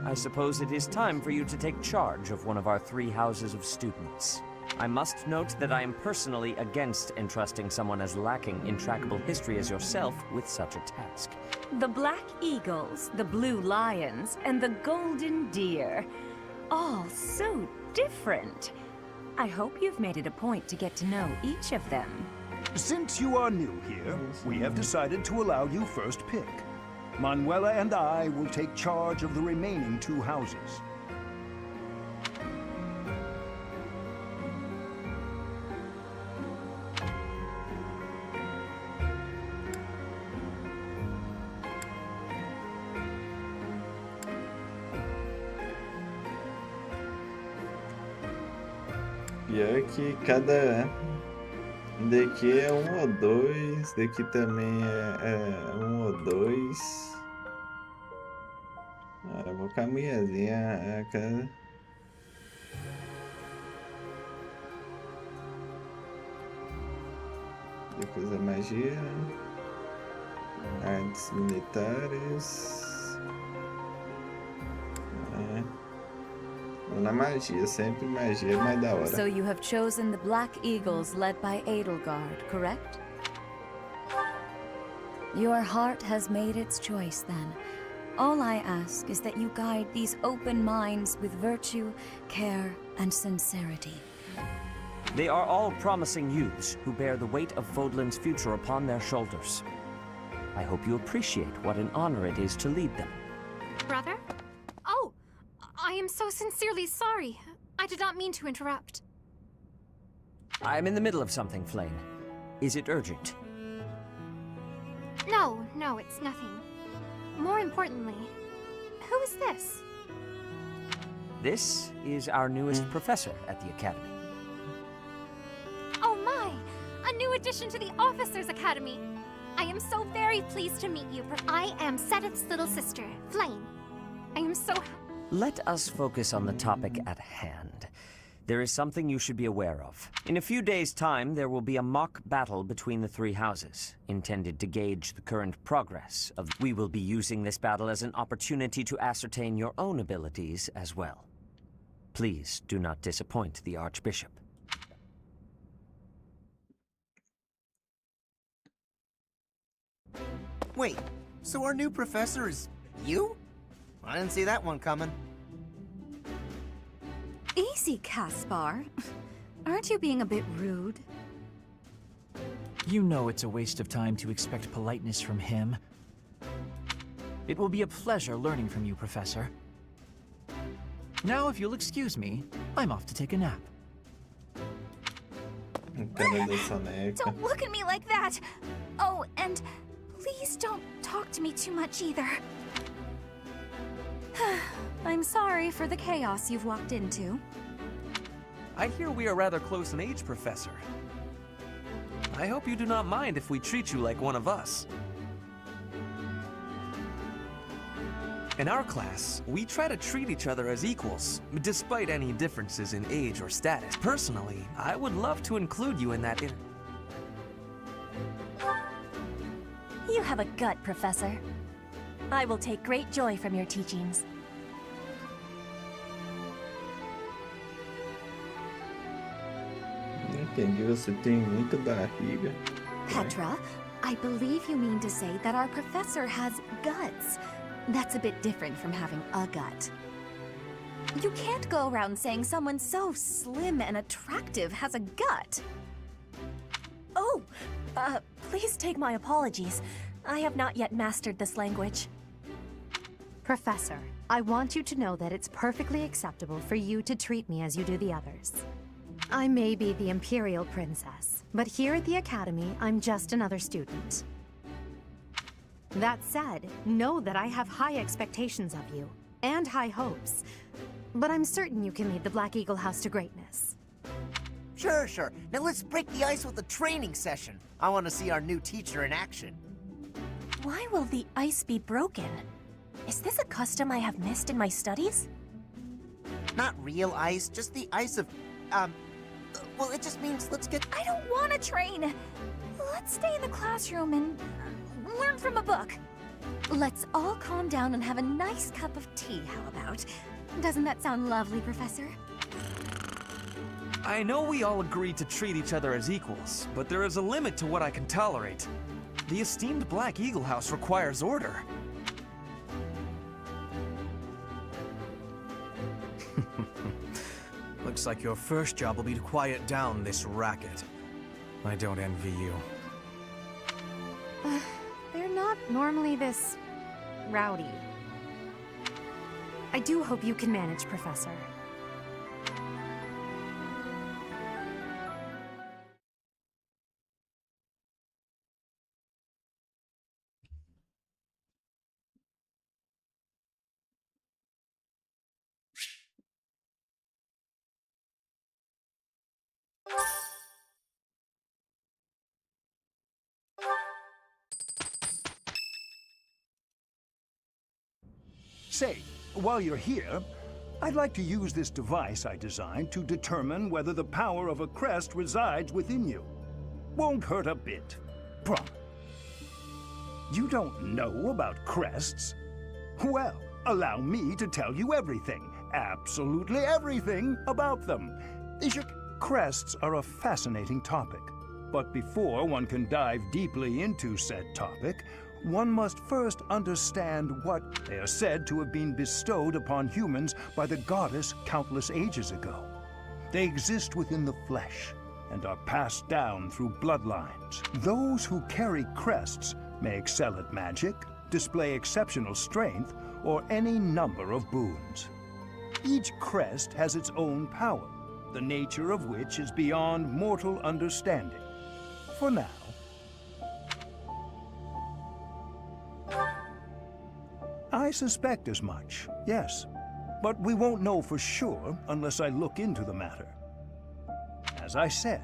I suppose it is time for you to take charge of one of our 3 houses of students. I must note that I am personally against entrusting someone as lacking in trackable history as yourself with such a task. The Black Eagles, the Blue Lions, and the Golden Deer. All so different. I hope you've made it a point to get to know each of them. Since you are new here, we have decided to allow you first pick. Manuela and I will take charge of the remaining 2 houses. Pior que cada daqui é 1 ou 2, daqui também é 1 ou 2. Eu vou com a mulherzinha, cara. Depois a magia, artes militares. Na magia, sempre magia é mais da hora. So you have chosen the Black Eagles led by Edelgard, correct? Your heart has made its choice then. All I ask is that you guide these open minds with virtue, care, and sincerity. They are all promising youths who bear the weight of Fodlan's future upon their shoulders. I hope you appreciate what an honor it is to lead them. Brother? Oh, I am so sincerely sorry. I did not mean to interrupt. I'm in the middle of something, Flane. Is it urgent? No, it's nothing. More importantly, who is this? This is our newest professor at the Academy. Oh my! A new addition to the Officers' Academy! I am so very pleased to meet you. I am Sedith's little sister, Flame. I am so... Let us focus on the topic at hand. There is something you should be aware of. In a few days' time, there will be a mock battle between the 3 houses, intended to gauge the current progress of... We will be using this battle as an opportunity to ascertain your own abilities as well. Please do not disappoint the Archbishop. Wait, so our new professor is you? I didn't see that one coming. Easy, Caspar. Aren't you being a bit rude? You know it's a waste of time to expect politeness from him. It will be a pleasure learning from you, Professor. Now, if you'll excuse me, I'm off to take a nap. Don't look at me like that! Oh, and please don't talk to me too much either. I'm sorry for the chaos you've walked into. I hear we are rather close in age, Professor. I hope you do not mind if we treat you like one of us. In our class, we try to treat each other as equals, despite any differences in age or status. Personally, I would love to include you in that You have a gut, Professor. I will take great joy from your teachings. Entendi, você tem muita barriga. Petra, I believe you mean to say that our professor has guts. That's a bit different from having a gut. You can't go around saying someone so slim and attractive has a gut. Oh, please take my apologies. I have not yet mastered this language. Professor, I want you to know that it's perfectly acceptable for you to treat me as you do the others. I may be the Imperial Princess, but here at the Academy, I'm just another student. That said, know that I have high expectations of you, and high hopes. But I'm certain you can lead the Black Eagle House to greatness. Sure, sure. Now let's break the ice with a training session. I want to see our new teacher in action. Why will the ice be broken? Is this a custom I have missed in my studies? Not real ice, just the ice of, well, it just means let's get... I don't want to train. Let's stay in the classroom and learn from a book. Let's all calm down and have a nice cup of tea, how about? Doesn't that sound lovely, Professor? I know we all agreed to treat each other as equals, but there is a limit to what I can tolerate. The esteemed Black Eagle House requires order. Looks like your first job will be to quiet down this racket. I don't envy you. They're not normally this rowdy. I do hope you can manage, Professor. Say, while you're here, I'd like to use this device I designed to determine whether the power of a crest resides within you. Won't hurt a bit. Promise. You don't know about crests? Well, allow me to tell you everything, absolutely everything about them. Crests are a fascinating topic, but before one can dive deeply into said topic, one must first understand what they are said to have been bestowed upon humans by the goddess countless ages ago. They exist within the flesh and are passed down through bloodlines. Those who carry crests may excel at magic, display exceptional strength, or any number of boons. Each crest has its own power, the nature of which is beyond mortal understanding. For now, I suspect as much, yes. But we won't know for sure unless I look into the matter. As I said,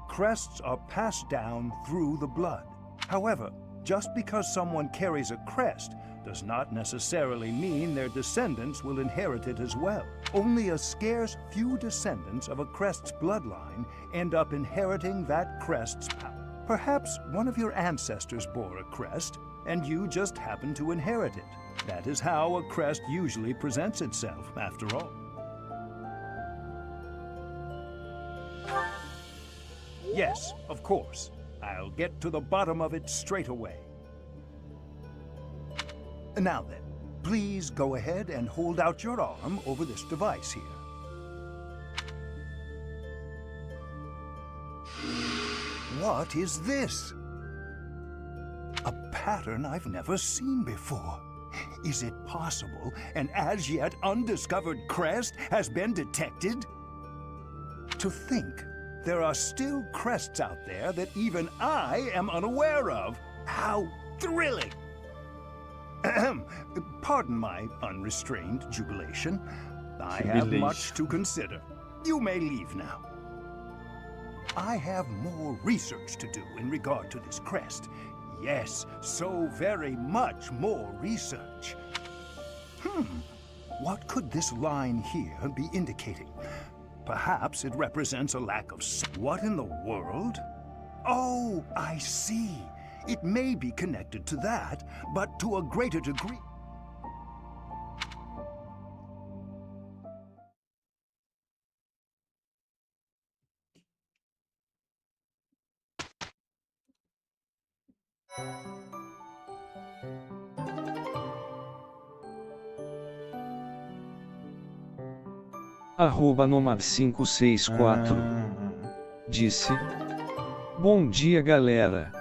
crests are passed down through the blood. However, just because someone carries a crest does not necessarily mean their descendants will inherit it as well. Only a scarce few descendants of a crest's bloodline end up inheriting that crest's power. Perhaps one of your ancestors bore a crest, and you just happen to inherit it. That is how a crest usually presents itself, after all. Yes, of course. I'll get to the bottom of it straight away. Now then, please go ahead and hold out your arm over this device here. What is this? A pattern I've never seen before. Is it possible an as yet undiscovered crest has been detected? To think there are still crests out there that even I am unaware of. How thrilling! Ahem. Pardon my unrestrained jubilation. I have much to consider. You may leave now. I have more research to do in regard to this crest. Yes, so very much more research. What could this line here be indicating? Perhaps it represents a lack of... What in the world? Oh, I see. It may be connected to that, but to a greater degree. @nomar564 disse: Bom dia, galera.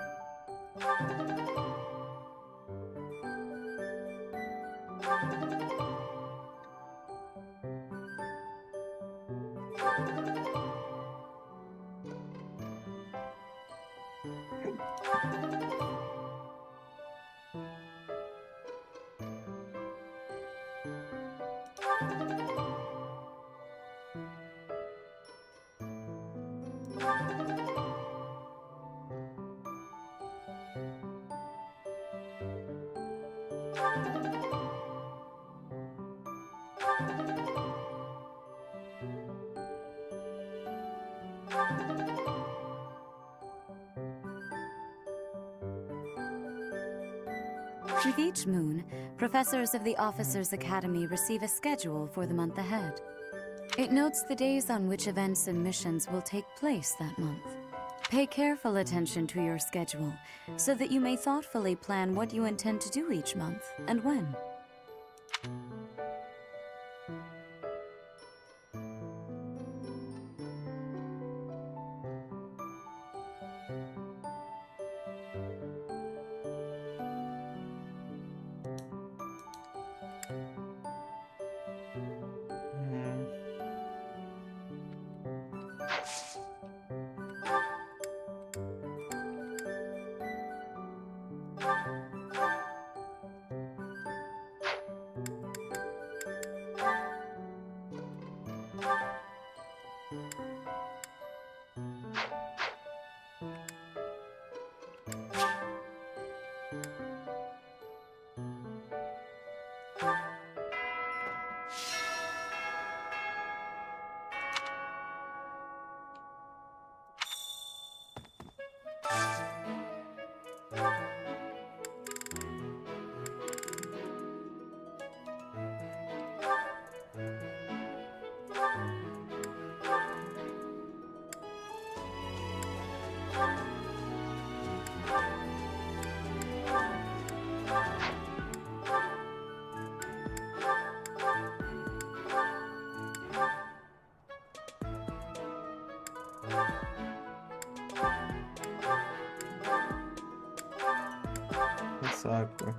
With each moon, professors of the Officers' Academy receive a schedule for the month ahead. It notes the days on which events and missions will take place that month. Pay careful attention to your schedule, so that you may thoughtfully plan what you intend to do each month, and when. Saco.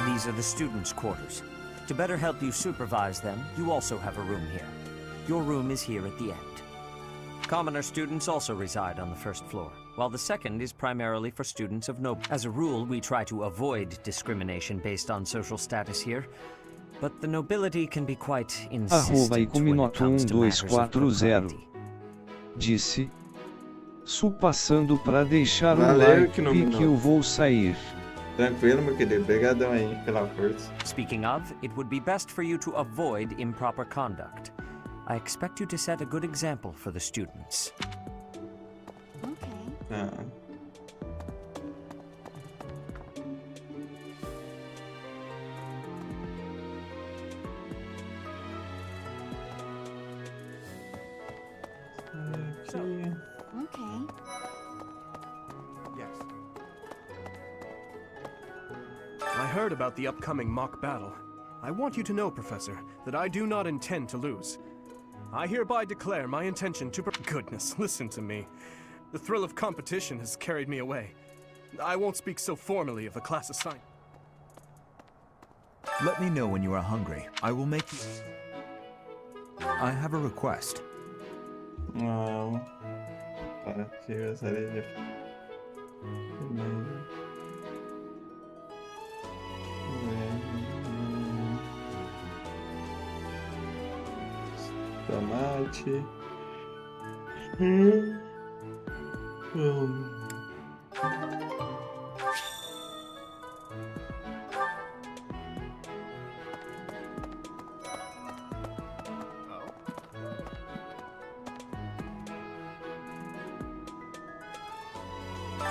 These are the students' quarters. To better help you supervise them, you also have a room here. Your room is here at the end. Commoner students also reside on the first floor, while the second is primarily for students of noble. As a rule, we try to avoid discrimination based on social status here, but the nobility can be quite insistent when it comes to matters of propriety. Disse: passando para deixar Valeu, like que eu vou sair. Tranquilo, meu querido. Obrigadão aí pela força. Speaking of, it would be best for you to avoid improper conduct. I expect you to set a good example for the students. Ah. Okay. Yes. I heard about the upcoming mock battle. I want you to know, Professor, that I do not intend to lose. I hereby declare my intention to... Goodness, listen to me. The thrill of competition has carried me away. I won't speak so formally of a class assignment. Let me know when you are hungry. I will make you... I have a request. Parte gostaria de. Tomate.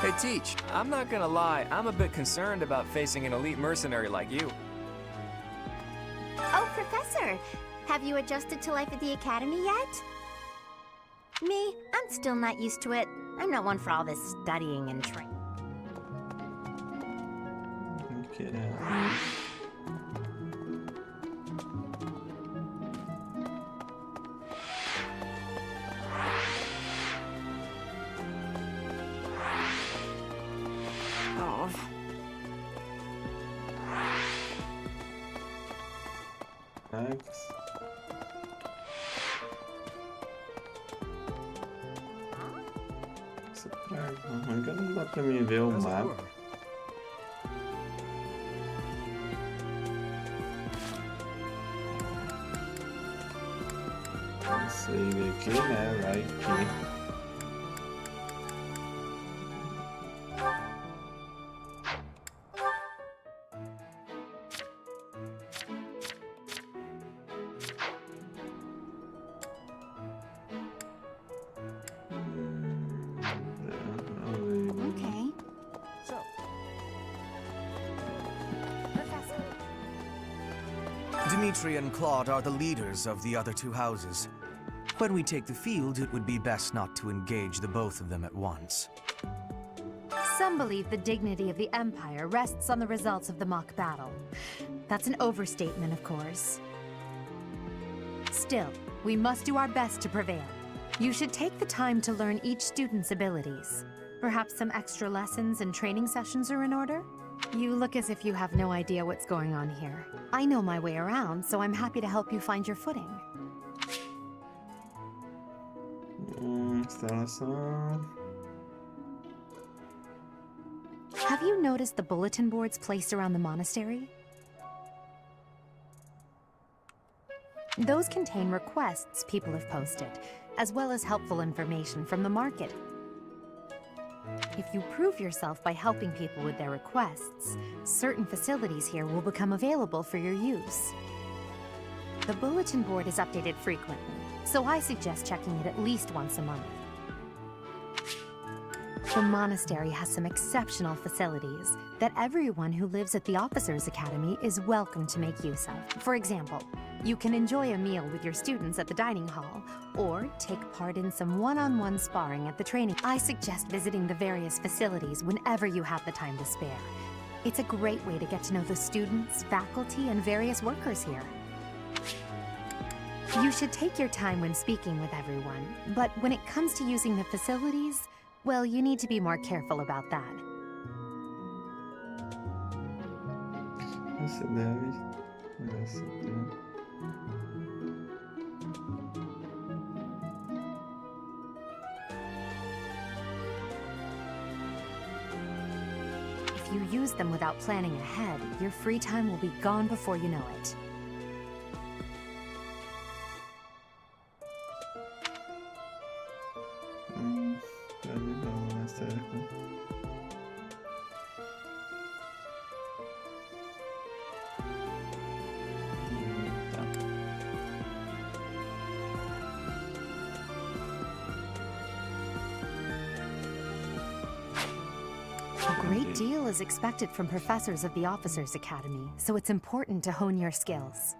Hey, Teach, I'm not gonna lie, I'm a bit concerned about facing an elite mercenary like you. Oh, Professor! Have you adjusted to life at the Academy yet? Me? I'm still not used to it. I'm not one for all this studying and training. Okay. Oh. Max. Essa praga, ainda não dá pra mim ver o mapa. Save aqui, né? Vai aqui. Okay. So, Professor. Dimitri and Claude are the leaders of the other two houses. When we take the field, it would be best not to engage the both of them at once. Some believe the dignity of the Empire rests on the results of the mock battle. That's an overstatement, of course. Still, we must do our best to prevail. You should take the time to learn each student's abilities. Perhaps some extra lessons and training sessions are in order? You look as if you have no idea what's going on here. I know my way around, so I'm happy to help you find your footing. Instalação. Have you noticed the bulletin boards placed around the monastery? Those contain requests people have posted, as well as helpful information from the market. If you prove yourself by helping people with their requests, certain facilities here will become available for your use. The bulletin board is updated frequently, so I suggest checking it at least once a month. The monastery has some exceptional facilities that everyone who lives at the Officers' Academy is welcome to make use of. For example, you can enjoy a meal with your students at the dining hall, or take part in some one-on-one sparring at the training. I suggest visiting the various facilities whenever you have the time to spare. It's a great way to get to know the students, faculty, and various workers here. You should take your time when speaking with everyone, but when it comes to using the facilities, well, you need to be more careful about that. Você deve. Você deve. If you use them without planning ahead, your free time will be gone before you know it. A great deal is expected from professors of the Officers' Academy, so it's important to hone your skills.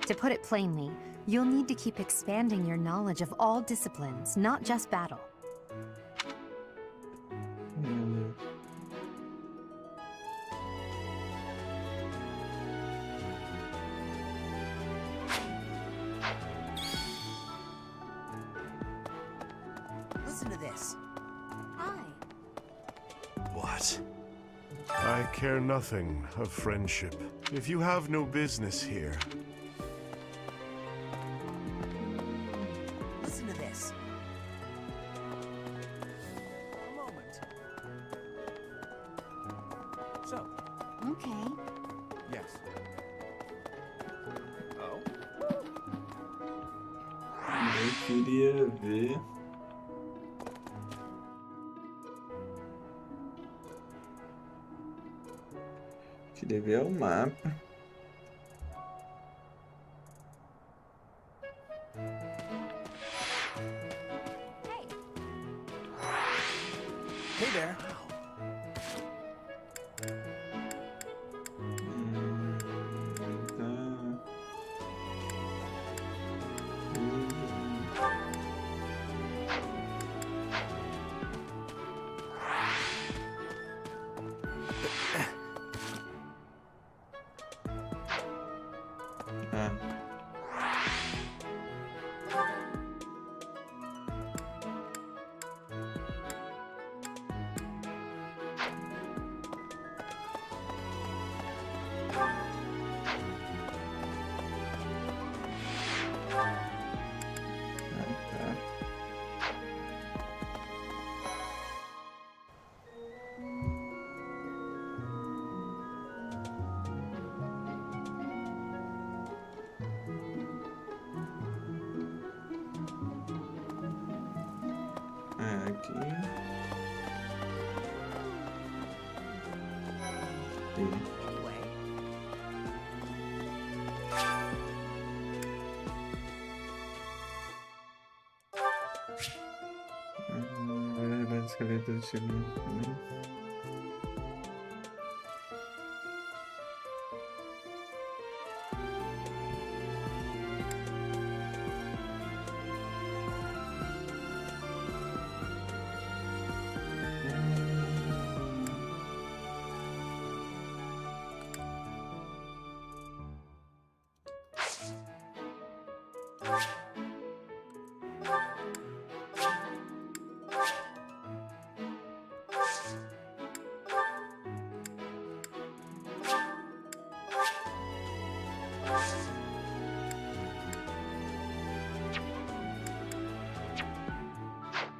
To put it plainly, you'll need to keep expanding your knowledge of all disciplines, not just battle. Listen to this. Hi. What? I care nothing of friendship. If you have no business here. Listen to this. Queria ver. Queria ver o mapa. Hey there. Aqui. Vai descrever todo tipo.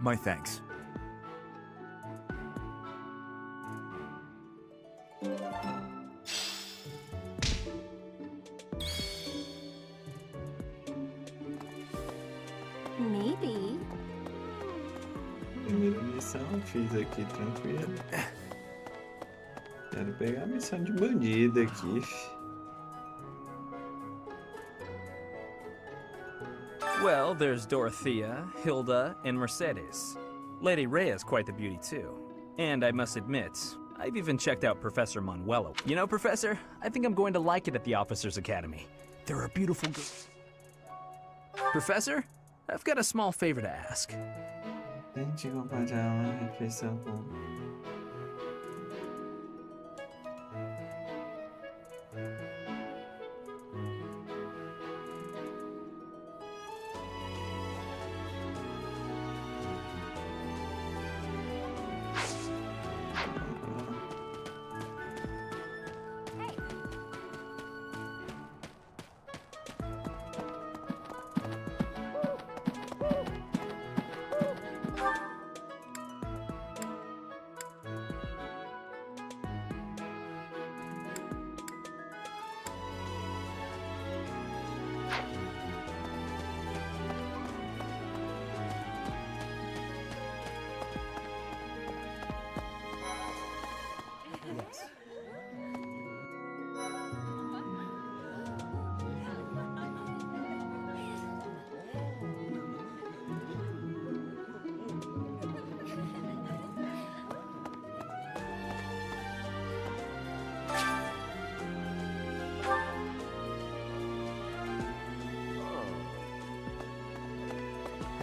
My thanks. Maybe. Primeira missão, fiz aqui tranquilo. Quero pegar a missão de bandido aqui. Well, there's Dorothea, Hilda, and Mercedes. Lady Rhea's quite the beauty too. And I must admit, I've even checked out Professor Manuelo. You know, Professor, I think I'm going to like it at the Officers Academy. There are beautiful girls. Professor, I've got a small favor to ask. Tente compartilhar uma refeição com...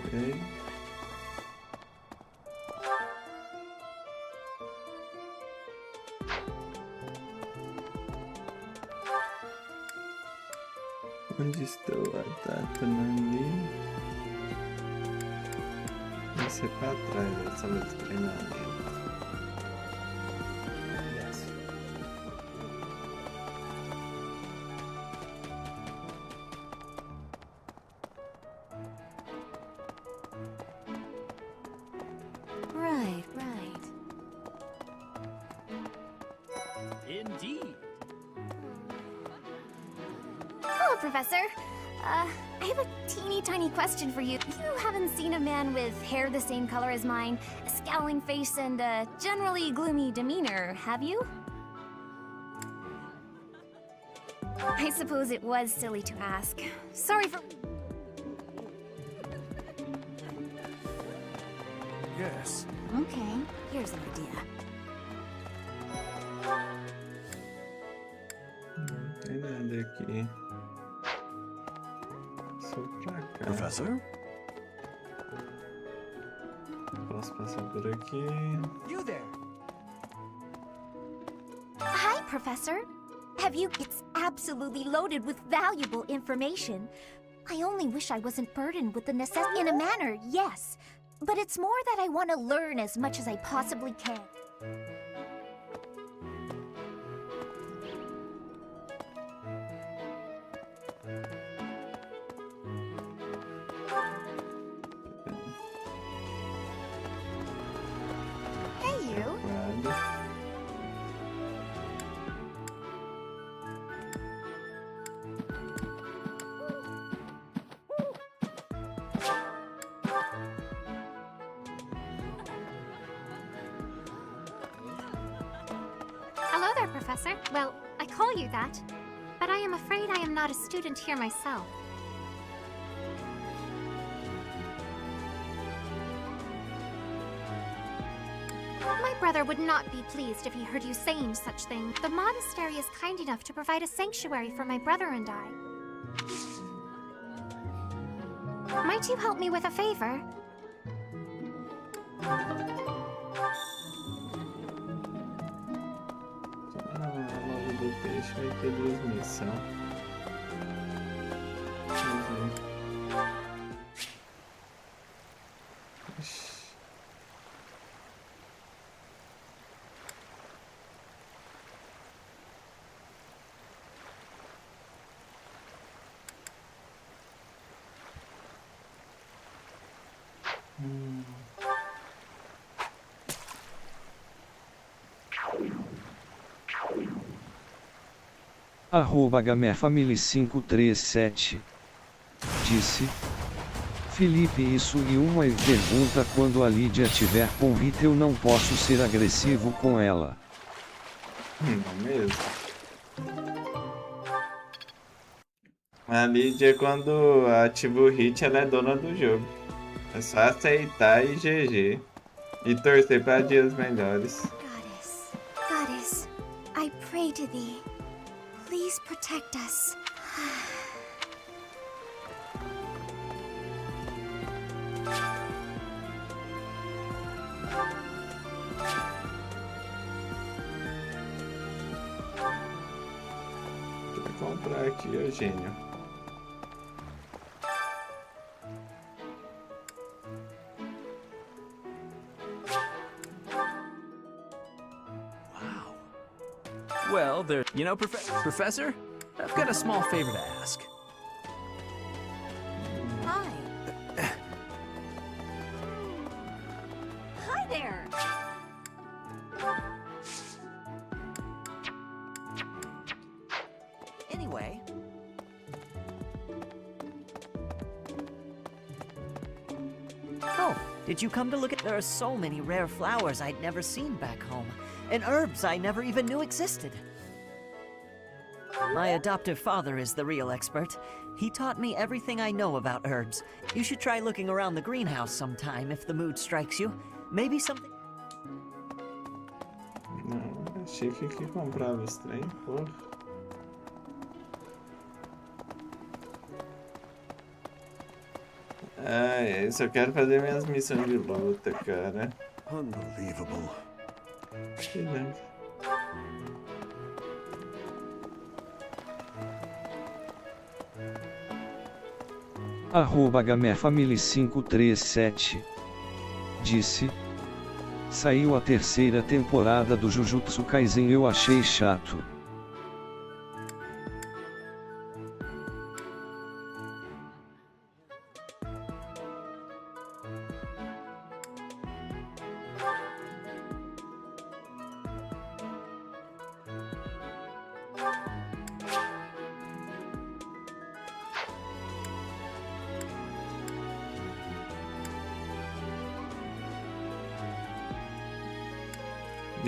Okay. Onde estou? Tá ali. Vai ser pra trás da sala de treinamento. Right, right. Indeed. Hello, Professor. I have a teeny tiny question for you. You haven't seen a man with hair the same color as mine, a scowling face, and a generally gloomy demeanor, have you? I suppose it was silly to ask. Sorry for... Yes. Okay, here's an idea. Não tem nada aqui. Só pra cá. Professor? Posso passar por aqui. You there. Hi, Professor. Have you... It's absolutely loaded with valuable information. I only wish I wasn't burdened with the necessity... In a manner, yes. But it's more that I want to learn as much as I possibly can. Hey, you. Hello there, Professor. Well, I call you that, but I am afraid I am not a student here myself. My brother would not be pleased if he heard you saying such things. The monastery is kind enough to provide a sanctuary for my brother and I. Might you help me with a favor? Logo do peixe vai ter 2 missões. @GamerFamily537 disse: Felipe, isso e uma pergunta: quando a Lídia tiver com Rita eu não posso ser agressivo com ela. Não mesmo. A Lídia, quando ativa o hit, ela é dona do jogo. É só aceitar e GG. E torcer para dias melhores. Goddess, I pray to thee. Please protect us. Vou comprar aqui, ó, gênio. Well, there... You know, Professor? I've got a small favor to ask. Hi. Hi there. Anyway. Oh, did you come to look at... There are so many rare flowers I'd never seen back home, and herbs I never even knew existed. My adoptive father is the real expert. He taught me everything I know about herbs. You should try looking around the greenhouse sometime if the mood strikes you. Maybe something... Não, achei que aqui comprava os trem, porra. Ai, eu só quero fazer minhas missões de luta, cara. Unbelievable. Que nada. @GamerFamily537 disse: Saiu a terceira temporada do Jujutsu Kaisen, eu achei chato.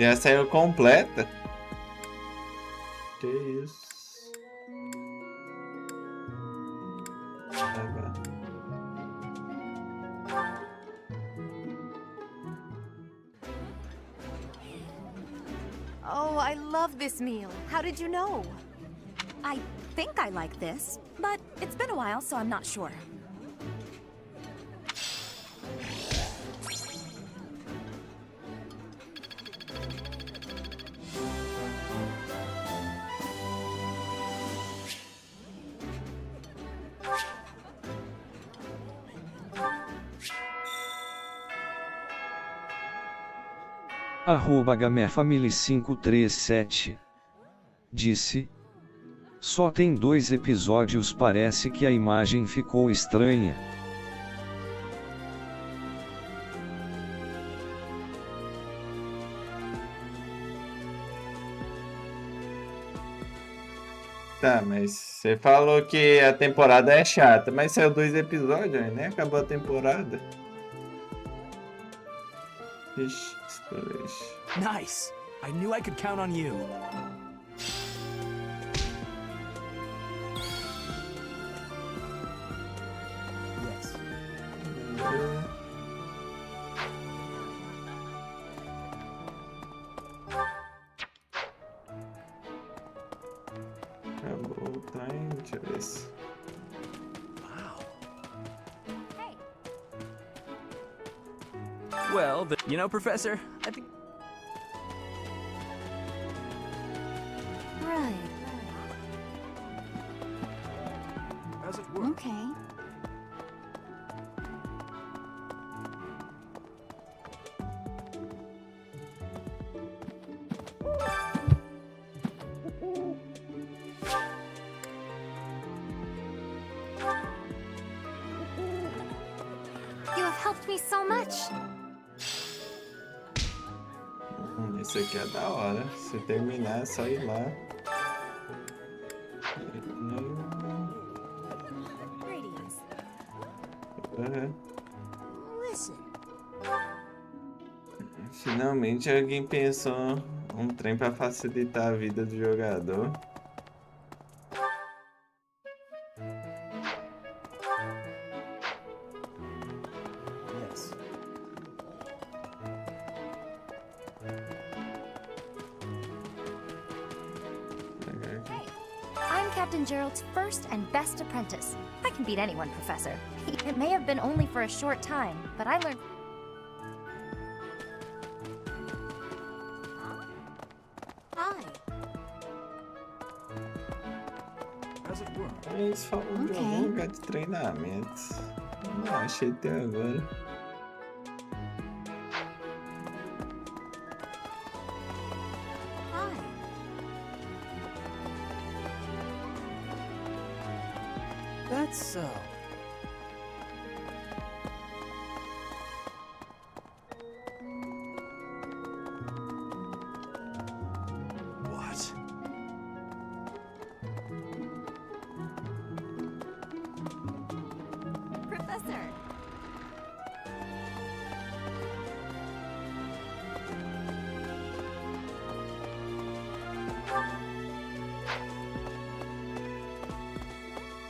Já saiu completa? Que isso? Oh, I love this meal. How did you know? I think I like this, but it's been a while, so I'm not sure. @GamerFamily537 disse: só tem 2 episódios, parece que a imagem ficou estranha. Tá, mas você falou que a temporada é chata, mas saiu 2 episódios, aí, né? Acabou a temporada. Ixi, exploration. Nice! I knew I could count on you. Yes. Acabou o time, deixa eu ver se... Well, you know, Professor, I think... Right. How's it work? Okay. You have helped me so much. Isso aqui é da hora. Se terminar, é só ir lá. Uhum. Finalmente alguém pensou um trem para facilitar a vida do jogador. Yes. I'm Captain Gerald's first and best apprentice. I can beat anyone, Professor. It may have been only for a short time, but I learned... Hi. How's it work? Eles falam de algum lugar de treinamento. Não achei até agora. That's so. What? Professor!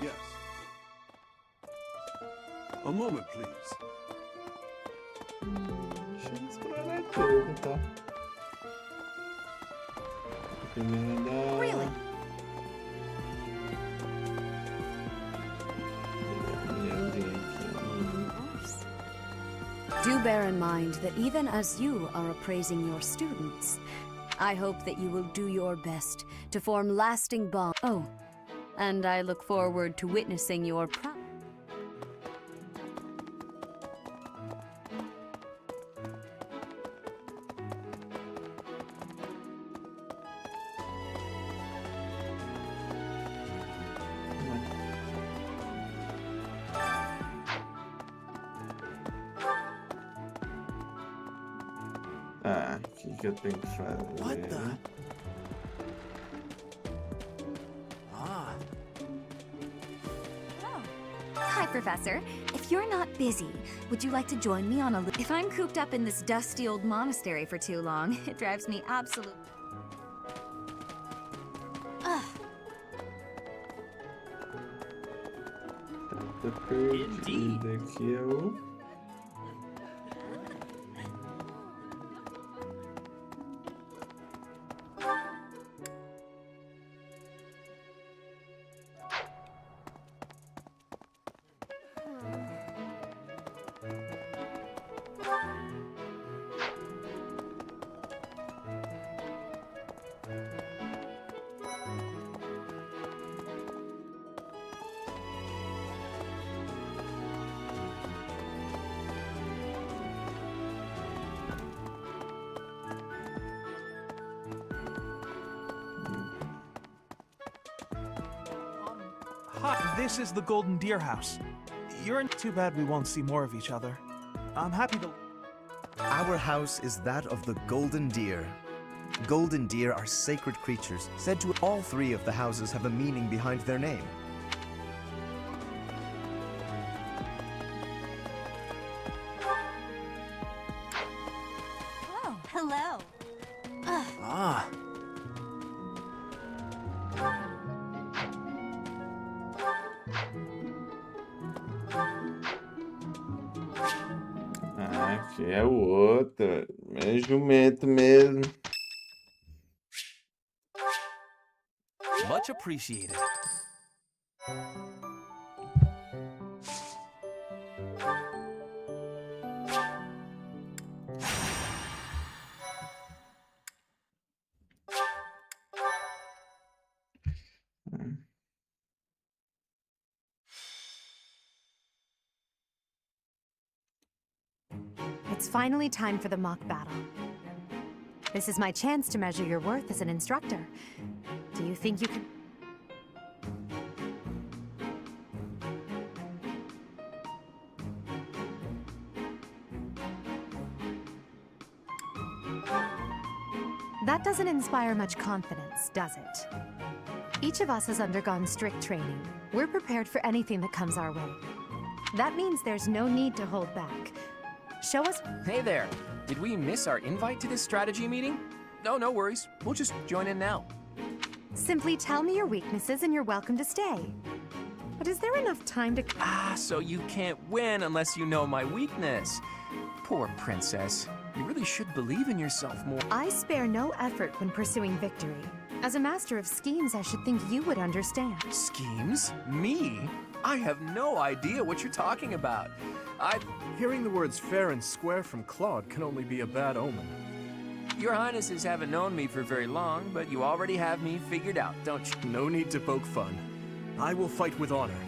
Yes. A moment, please. Deixa eu explorar tudo, tá? Primeiro da... Do bear in mind that even as you are appraising your students, I hope that you will do your best to form lasting bonds. Oh, and I look forward to witnessing your Ah, o que eu tenho que fazer? What the? Ah. Hi, Professor. If If you're not busy, would you like to join me on a If I'm cooped up in this dusty old monastery for too long, it drives me absolute... Ugh. Indeed. Aqui é o... Hi, this is the Golden Deer House. You're in. Too bad we won't see more of each other. I'm happy to. Our house is that of the Golden Deer. Golden deer are sacred creatures, said to all three of the houses have a meaning behind their name. Oh, hello. Ah. Aqui é o outro. É jumento mesmo. Much appreciated. It's finally time for the mock battle. This is my chance to measure your worth as an instructor. Do you think you can... That doesn't inspire much confidence, does it? Each of us has undergone strict training. We're prepared for anything that comes our way. That means there's no need to hold back. Show us... Hey there. Did we miss our invite to this strategy meeting? No worries. We'll just join in now. Simply tell me your weaknesses and you're welcome to stay. But is there enough time to... So you can't win unless you know my weakness. Poor princess. You really should believe in yourself more. I spare no effort when pursuing victory. As a master of schemes, I should think you would understand. Schemes? Me? I have no idea what you're talking about. Hearing the words fair and square from Claude can only be a bad omen. Your Highnesses haven't known me for very long, but you already have me figured out, don't you? No need to poke fun. I will fight with honor.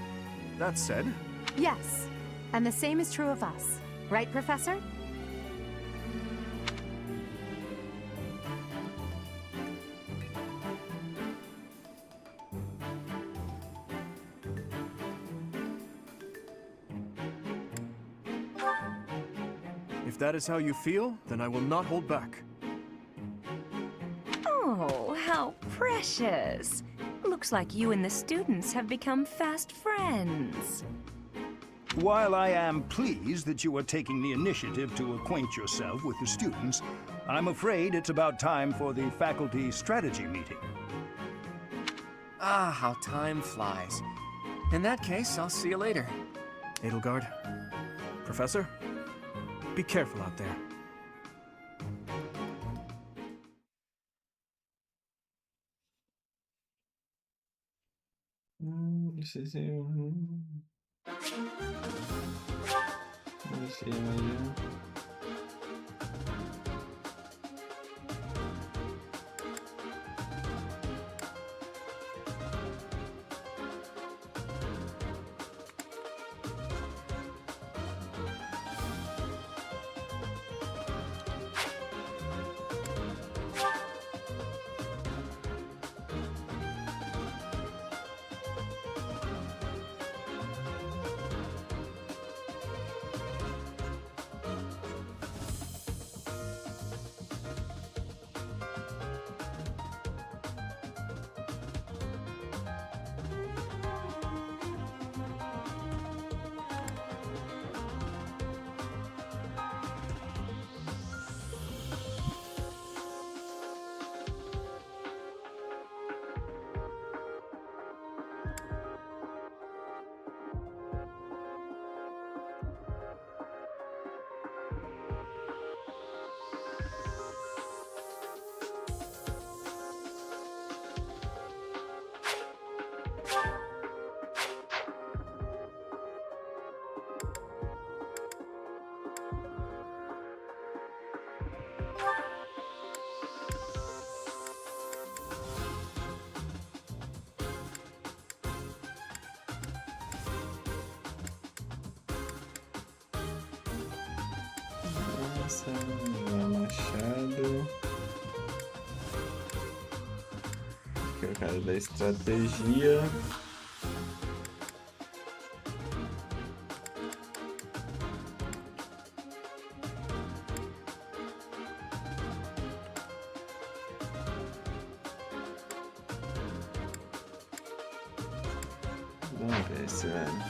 That said... Yes, and the same is true of us. Right, Professor? If that is how you feel, then I will not hold back. Oh, how precious. Looks like you and the students have become fast friends. While I am pleased that you are taking the initiative to acquaint yourself with the students, I'm afraid it's about time for the faculty strategy meeting. Ah, how time flies. In that case, I'll see you later. Edelgard, Professor, be careful out there. This is Let's see amanhã. lança, machado. Aqui é o cara da estratégia. Vamos ver esse velho.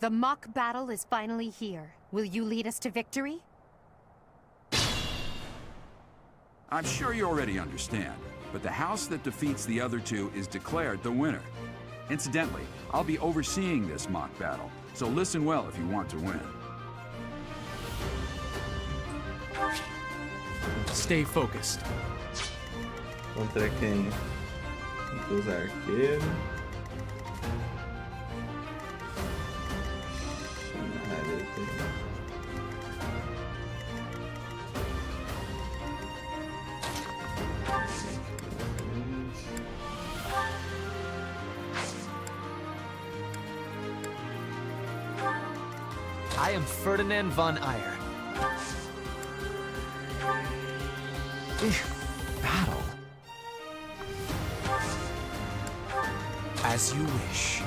The mock battle is finally here. Will you lead us to victory? I'm sure you already understand, but the house that defeats the other two is declared the winner. Incidentally, I'll be overseeing this mock battle, so listen well if you want to win. Stay focused. Contra quem? Contra os arqueiros. I am Ferdinand von Eyre. Battle. As you wish.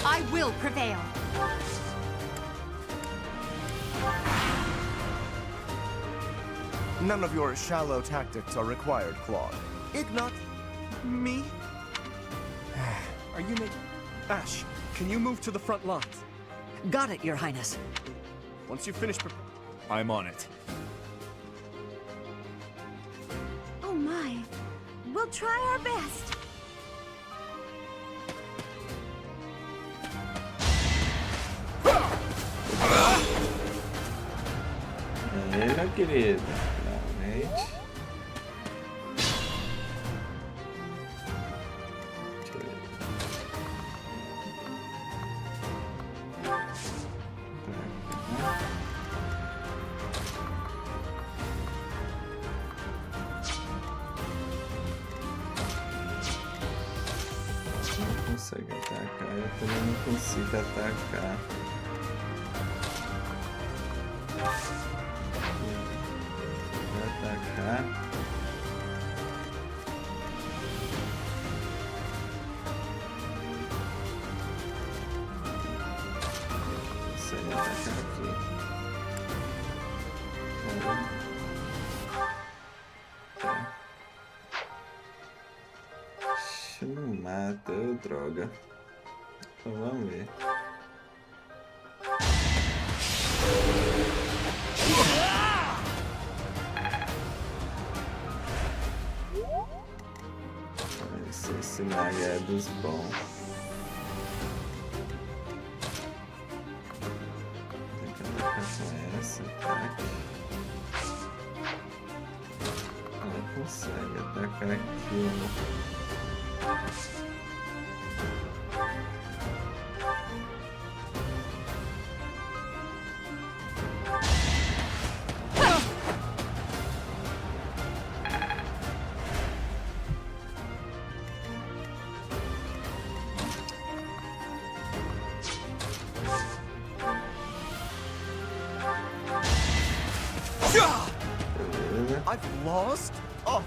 I will prevail. None of your shallow tactics are required, Claude. Ignat, me? Are you making... Ash, can you move to the front lines? Got it, Your Highness. Once you finish... I'm on it. Oh my. We'll try our best. Meu querido, finalmente. Não consegue atacar, eu também não consigo atacar. Atacar. Consegue atacar aqui. Tá. Não mata, droga. Então vamos ver. Esse mago é dos bons. Tem que atacar com essa, ataque. Ela consegue atacar aqui. I've lost? Oh.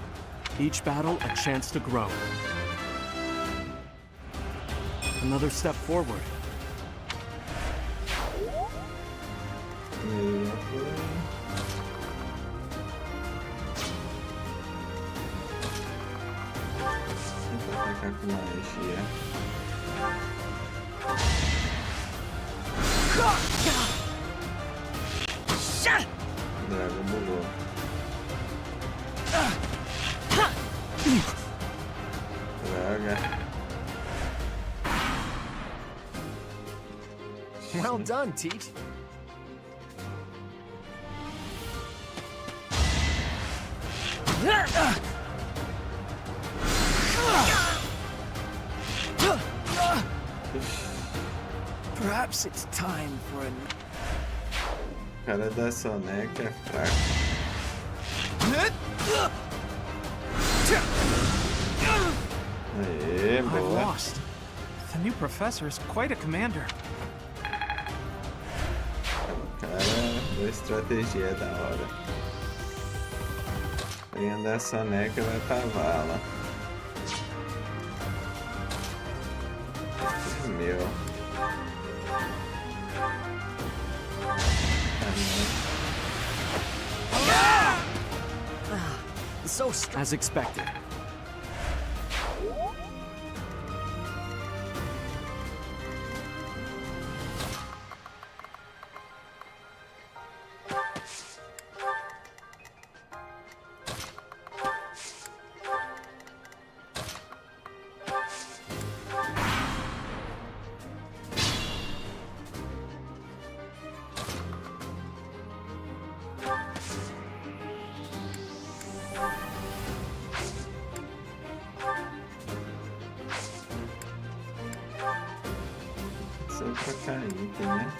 Each battle, a chance to grow. Another step forward. Atacar com magia. O dragão bugou. Droga. Well done, Teach. Perhaps it's time for a... O cara da soneca é fraco. Aê, I've boa. lost. The new professor is quite a commander. Cara, a estratégia da hora. Linha da soneca vai pra vala. Esse é meu. So as expected. Só trocar item, né?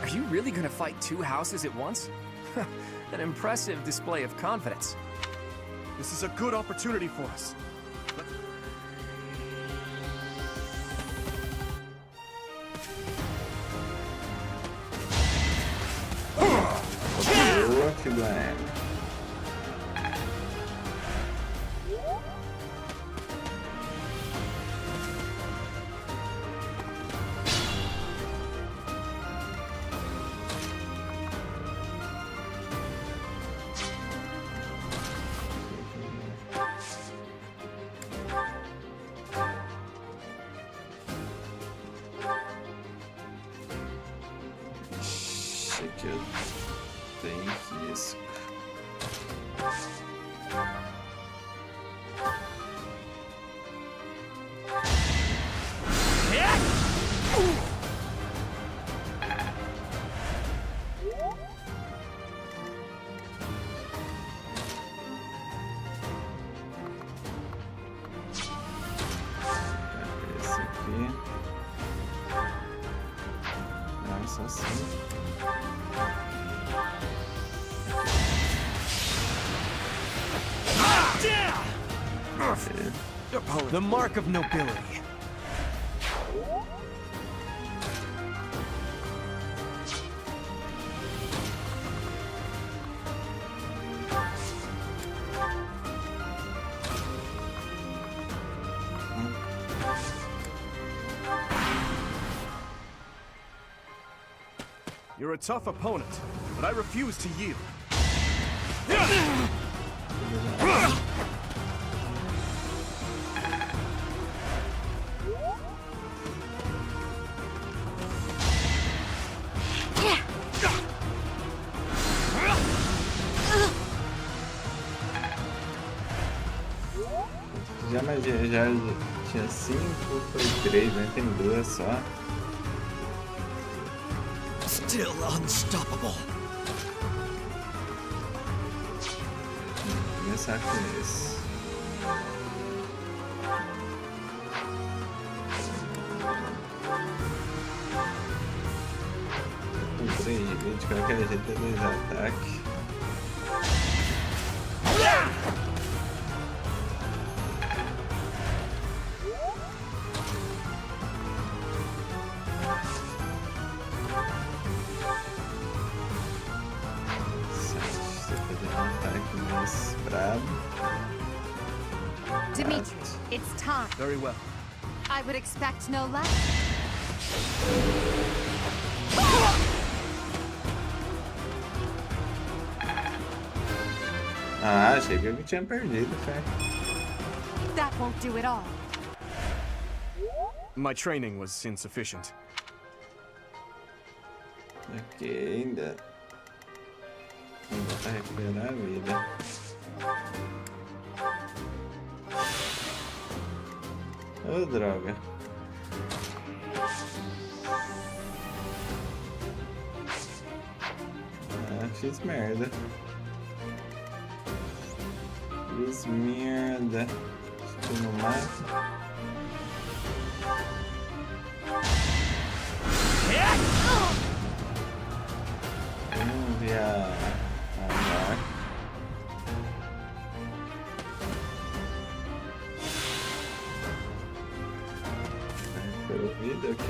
Are you really gonna fight two houses at once? An impressive display of confidence. This is a good opportunity for us. Boa, Emblem. Ixi, aqui eu tenho risco. Esse aqui. Nossa, assim. The mark of nobility. You're a tough opponent, but I refuse to yield. Já tinha 5, foi 3, né? Tem 2 só. Still unstoppable. Vou começar com esse. Com 3 de vida, de qualquer jeito é 2 ataques. Dimitri, it's time. Very well. I would expect no less. Ah, achei que eu tinha perdido, cara. That won't do it all. My training was insufficient. Ok, ainda tá recuperar a vida. Oh, droga. Ah, fiz merda. Fiz merda. Estou no mato. Vamos ver a vaca. Recuperou vida, ok.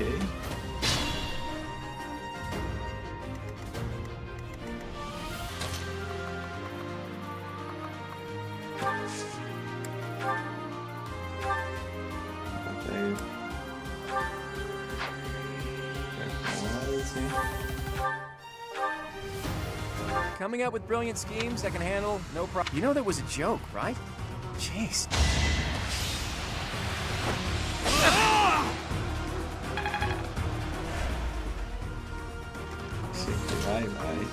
Coming up with brilliant schemes I can handle, no problem. You know that was a joke, right? Jeez. Vai, vai.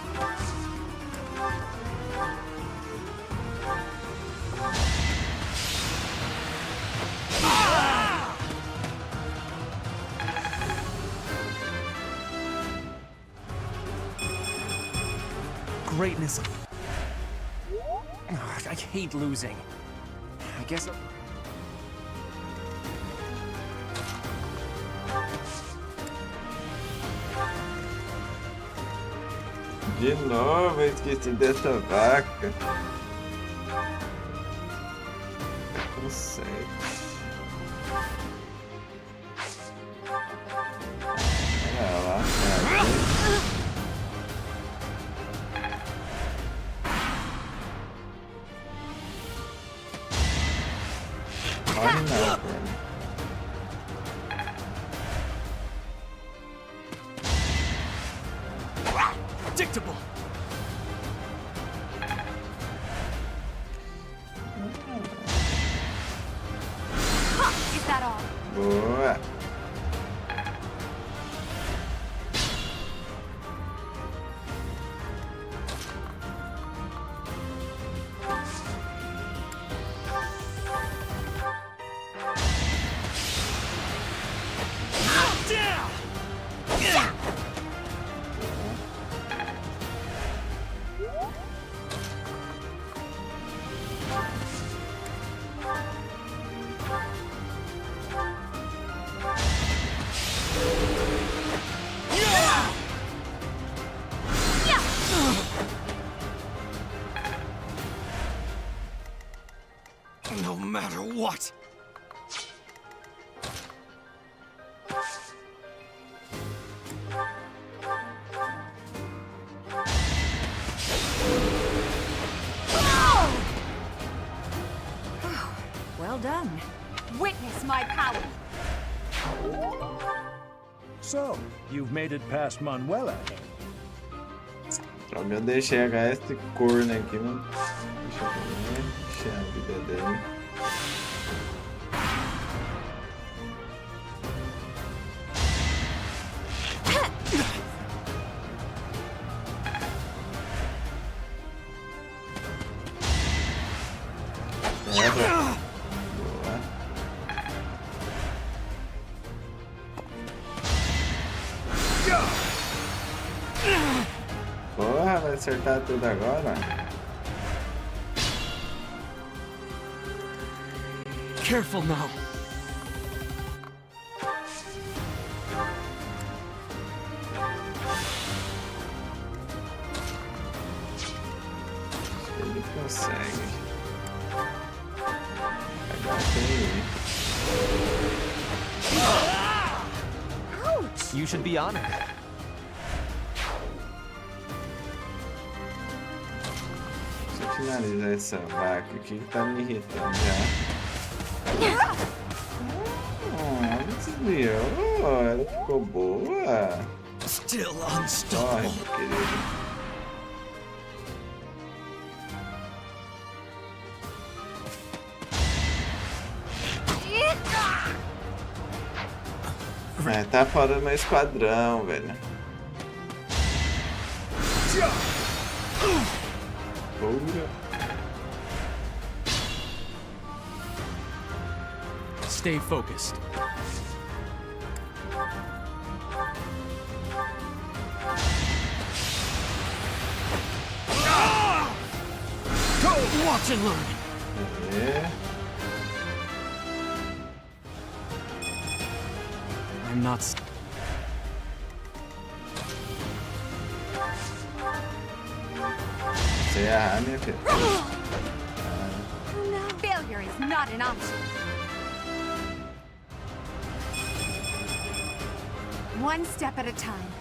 Greatness. I hate losing. I guess. De novo, eu esqueci dessa vaca. Com 7. Olha lá, cara. Olha não, cara. Predictable. Is that all? Boa. No matter what. Well done. Witness my power. So, you've made it past Manuela. Droga, eu deixei esse corno aqui, não. Deixa eu ver. Deixa a vida dele. Boa. Porra, vai acertar tudo agora? Careful now. Ele consegue. Agora tem. You should be honored. Deixa eu finalizar essa vaca aqui que tá me irritando já. Ela desviou, ela ficou boa. Still Corre, unstoppable. meu querido. É, tá fora do meu esquadrão, velho. Porra. Stay focused. Watch and learn. É. I'm not. Você errar, minha filha. No, failure is not an option. One step at a time.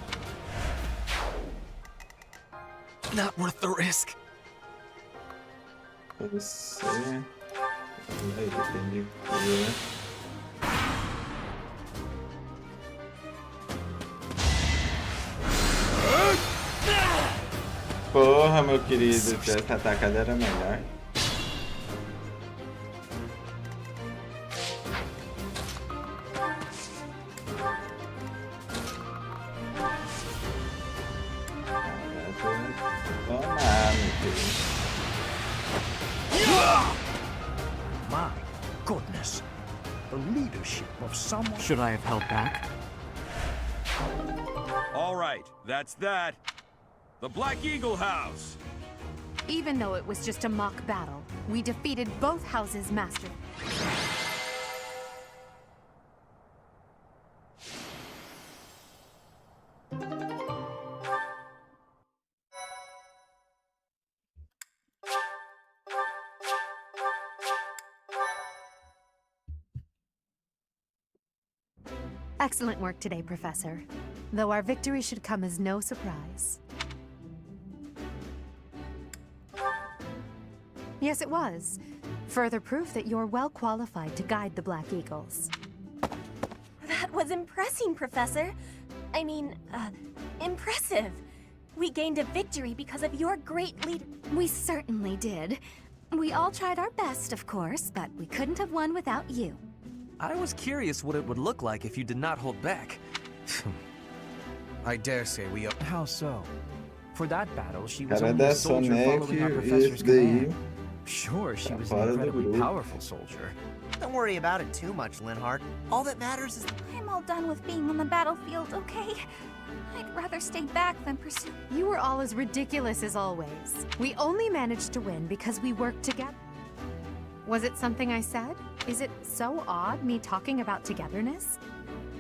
Not worth the risk. Você. Aí, depende de né? Porra, meu querido, essa atacada era melhor. Tomar, meu querido. My goodness. The leadership of someone... Should I have held back? All right, that's that. The Black Eagle House. Even though it was just a mock battle, we defeated both houses' master. Excellent work today, Professor. Though our victory should come as no surprise. Yes, it was. Further proof that you're well qualified to guide the Black Eagles. That was impressive, Professor. I mean, impressive. We gained a victory because of your great lead. We certainly did. We all tried our best, of course, but we couldn't have won without you. I was curious what it would look like if you did not hold back. I dare say we... How so? For that battle, she was Cara only a da soldier following our Sonic, professor's esse daí. command. Sure, she was fora an do incredibly grupo. powerful soldier. Don't worry about it too much, Linhardt. All that matters is... I'm all done with being on the battlefield, okay? I'd rather stay back than pursue. You were all as ridiculous as always. We only managed to win because we worked together. Was it something I said? Is it so odd, me talking about togetherness?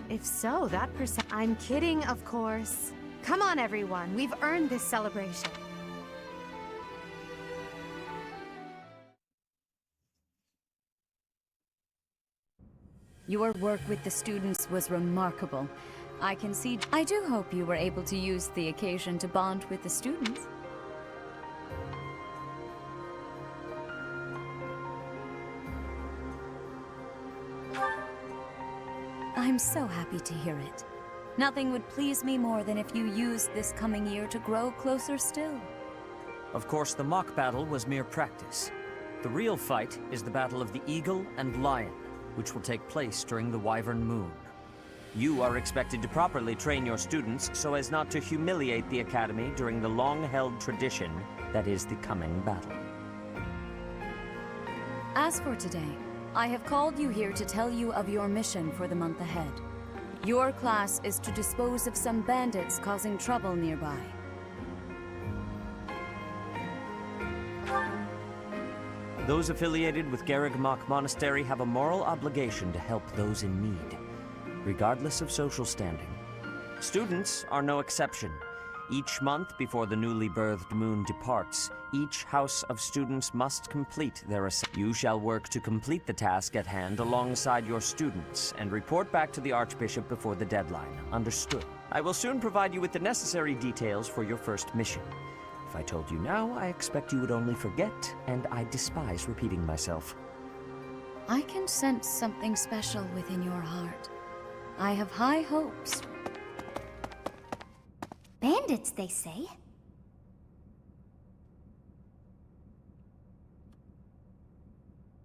If so, that I'm kidding, of course. Come on, everyone. We've earned this celebration. Your work with the students was remarkable. I do hope you were able to use the occasion to bond with the students. I'm so happy to hear it. Nothing would please me more than if you used this coming year to grow closer still. Of course, the mock battle was mere practice. The real fight is the battle of the Eagle and Lion, which will take place during the Wyvern Moon. You are expected to properly train your students so as not to humiliate the Academy during the long-held tradition that is the coming battle. As for today, I have called you here to tell you of your mission for the month ahead. Your class is to dispose of some bandits causing trouble nearby. Those affiliated with Garrigmach Monastery have a moral obligation to help those in need, regardless of social standing. Students are no exception. Each month before the newly birthed moon departs, each house of students must complete their assignment. You shall work to complete the task at hand alongside your students and report back to the Archbishop before the deadline. Understood? I will soon provide you with the necessary details for your first mission. If I told you now, I expect you would only forget, and I despise repeating myself. I can sense something special within your heart. I have high hopes. Bandits, they say.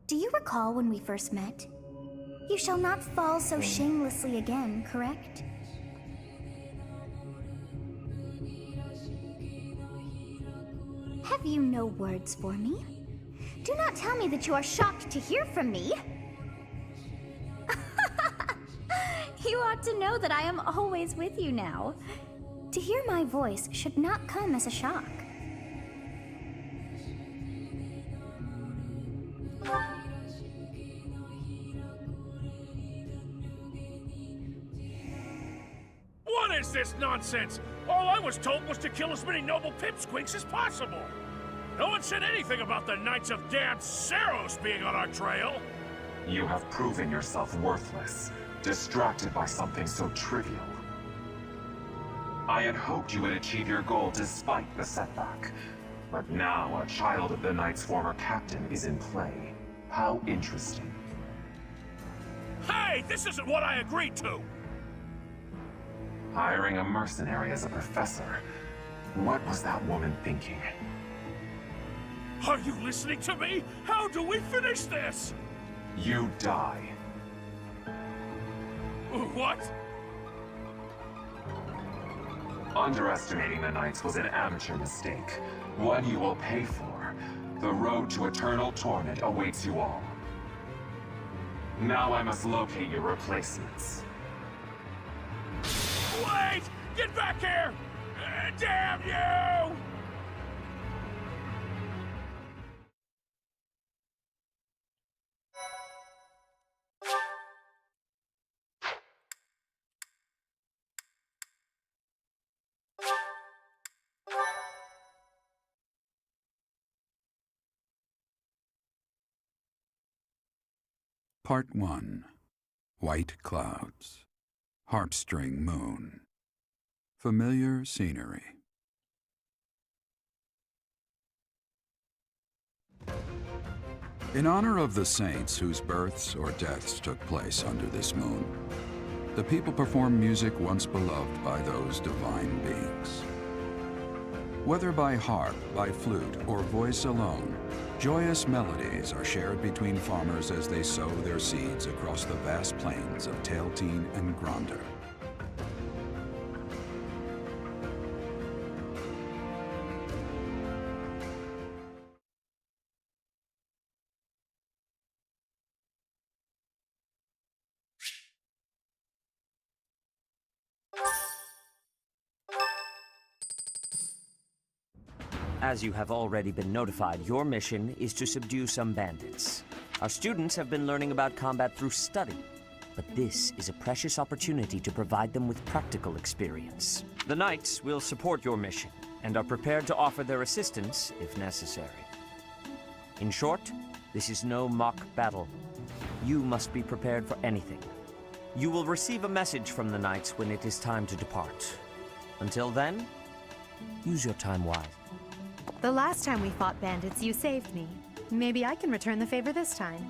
Do you recall when we first met? You shall not fall so shamelessly again, correct? Have you no words for me? Do not tell me that you are shocked to hear from me. You ought to know that I am always with you now. To hear my voice should not come as a shock. What is this nonsense? All I was told was to kill as many noble pipsqueaks as possible. No one said anything about the Knights of Damned Saros being on our trail. You have proven yourself worthless, distracted by something so trivial. I had hoped you would achieve your goal despite the setback. But now a child of the Knight's former captain is in play. How interesting. Hey, this isn't what I agreed to! Hiring a mercenary as a professor. What was that woman thinking? Are you listening to me? How do we finish this? You die. What? Underestimating the Knights was an amateur mistake. One you will pay for. The road to eternal torment awaits you all. Now I must locate your replacements. Wait! Get back here! Damn you! Part 1. White Clouds. Harpstring Moon. Familiar scenery. In honor of the saints whose births or deaths took place under this moon, the people perform music once beloved by those divine beings. Whether by harp, by flute, or voice alone, joyous melodies are shared between farmers as they sow their seeds across the vast plains of Tailtean and Gronder. As you have already been notified, your mission is to subdue some bandits. Our students have been learning about combat through study, but this is a precious opportunity to provide them with practical experience. The Knights will support your mission, and are prepared to offer their assistance if necessary. In short, this is no mock battle. You must be prepared for anything. You will receive a message from the Knights when it is time to depart. Until then, use your time wisely. The last time we fought bandits, you saved me. Maybe I can return the favor this time.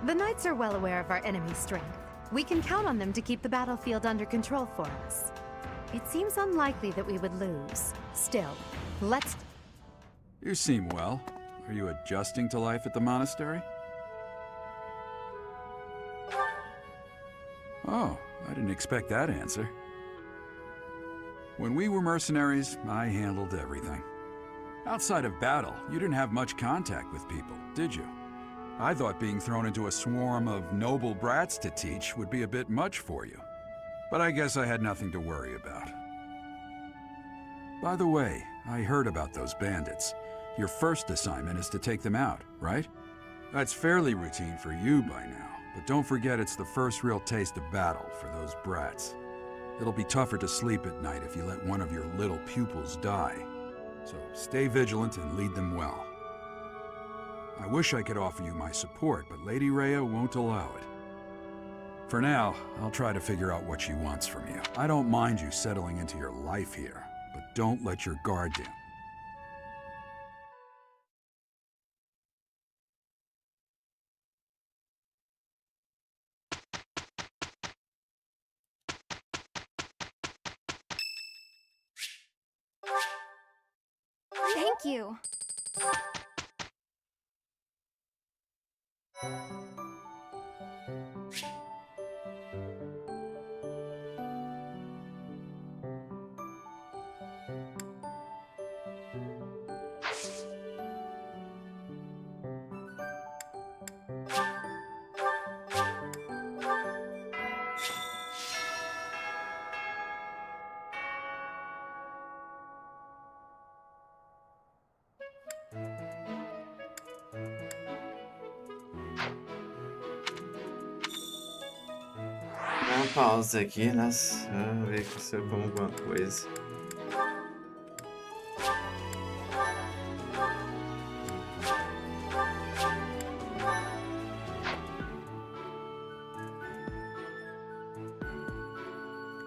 The Knights are well aware of our enemy's strength. We can count on them to keep the battlefield under control for us. It seems unlikely that we would lose. Still, let's... You seem well. Are you adjusting to life at the monastery? Oh, I didn't expect that answer. When we were mercenaries, I handled everything. Outside of battle, you didn't have much contact with people, did you? I thought being thrown into a swarm of noble brats to teach would be a bit much for you. But I guess I had nothing to worry about. By the way, I heard about those bandits. Your first assignment is to take them out, right? That's fairly routine for you by now. But don't forget it's the first real taste of battle for those brats. It'll be tougher to sleep at night if you let one of your little pupils die. So stay vigilant and lead them well. I wish I could offer you my support, but Lady Rhea won't allow it. For now, I'll try to figure out what she wants from you. I don't mind you settling into your life here, but don't let your guard down. Thank you. Dá uma pausa aqui, nossa. Vamos ver se eu como alguma coisa.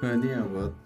Aninha, volta.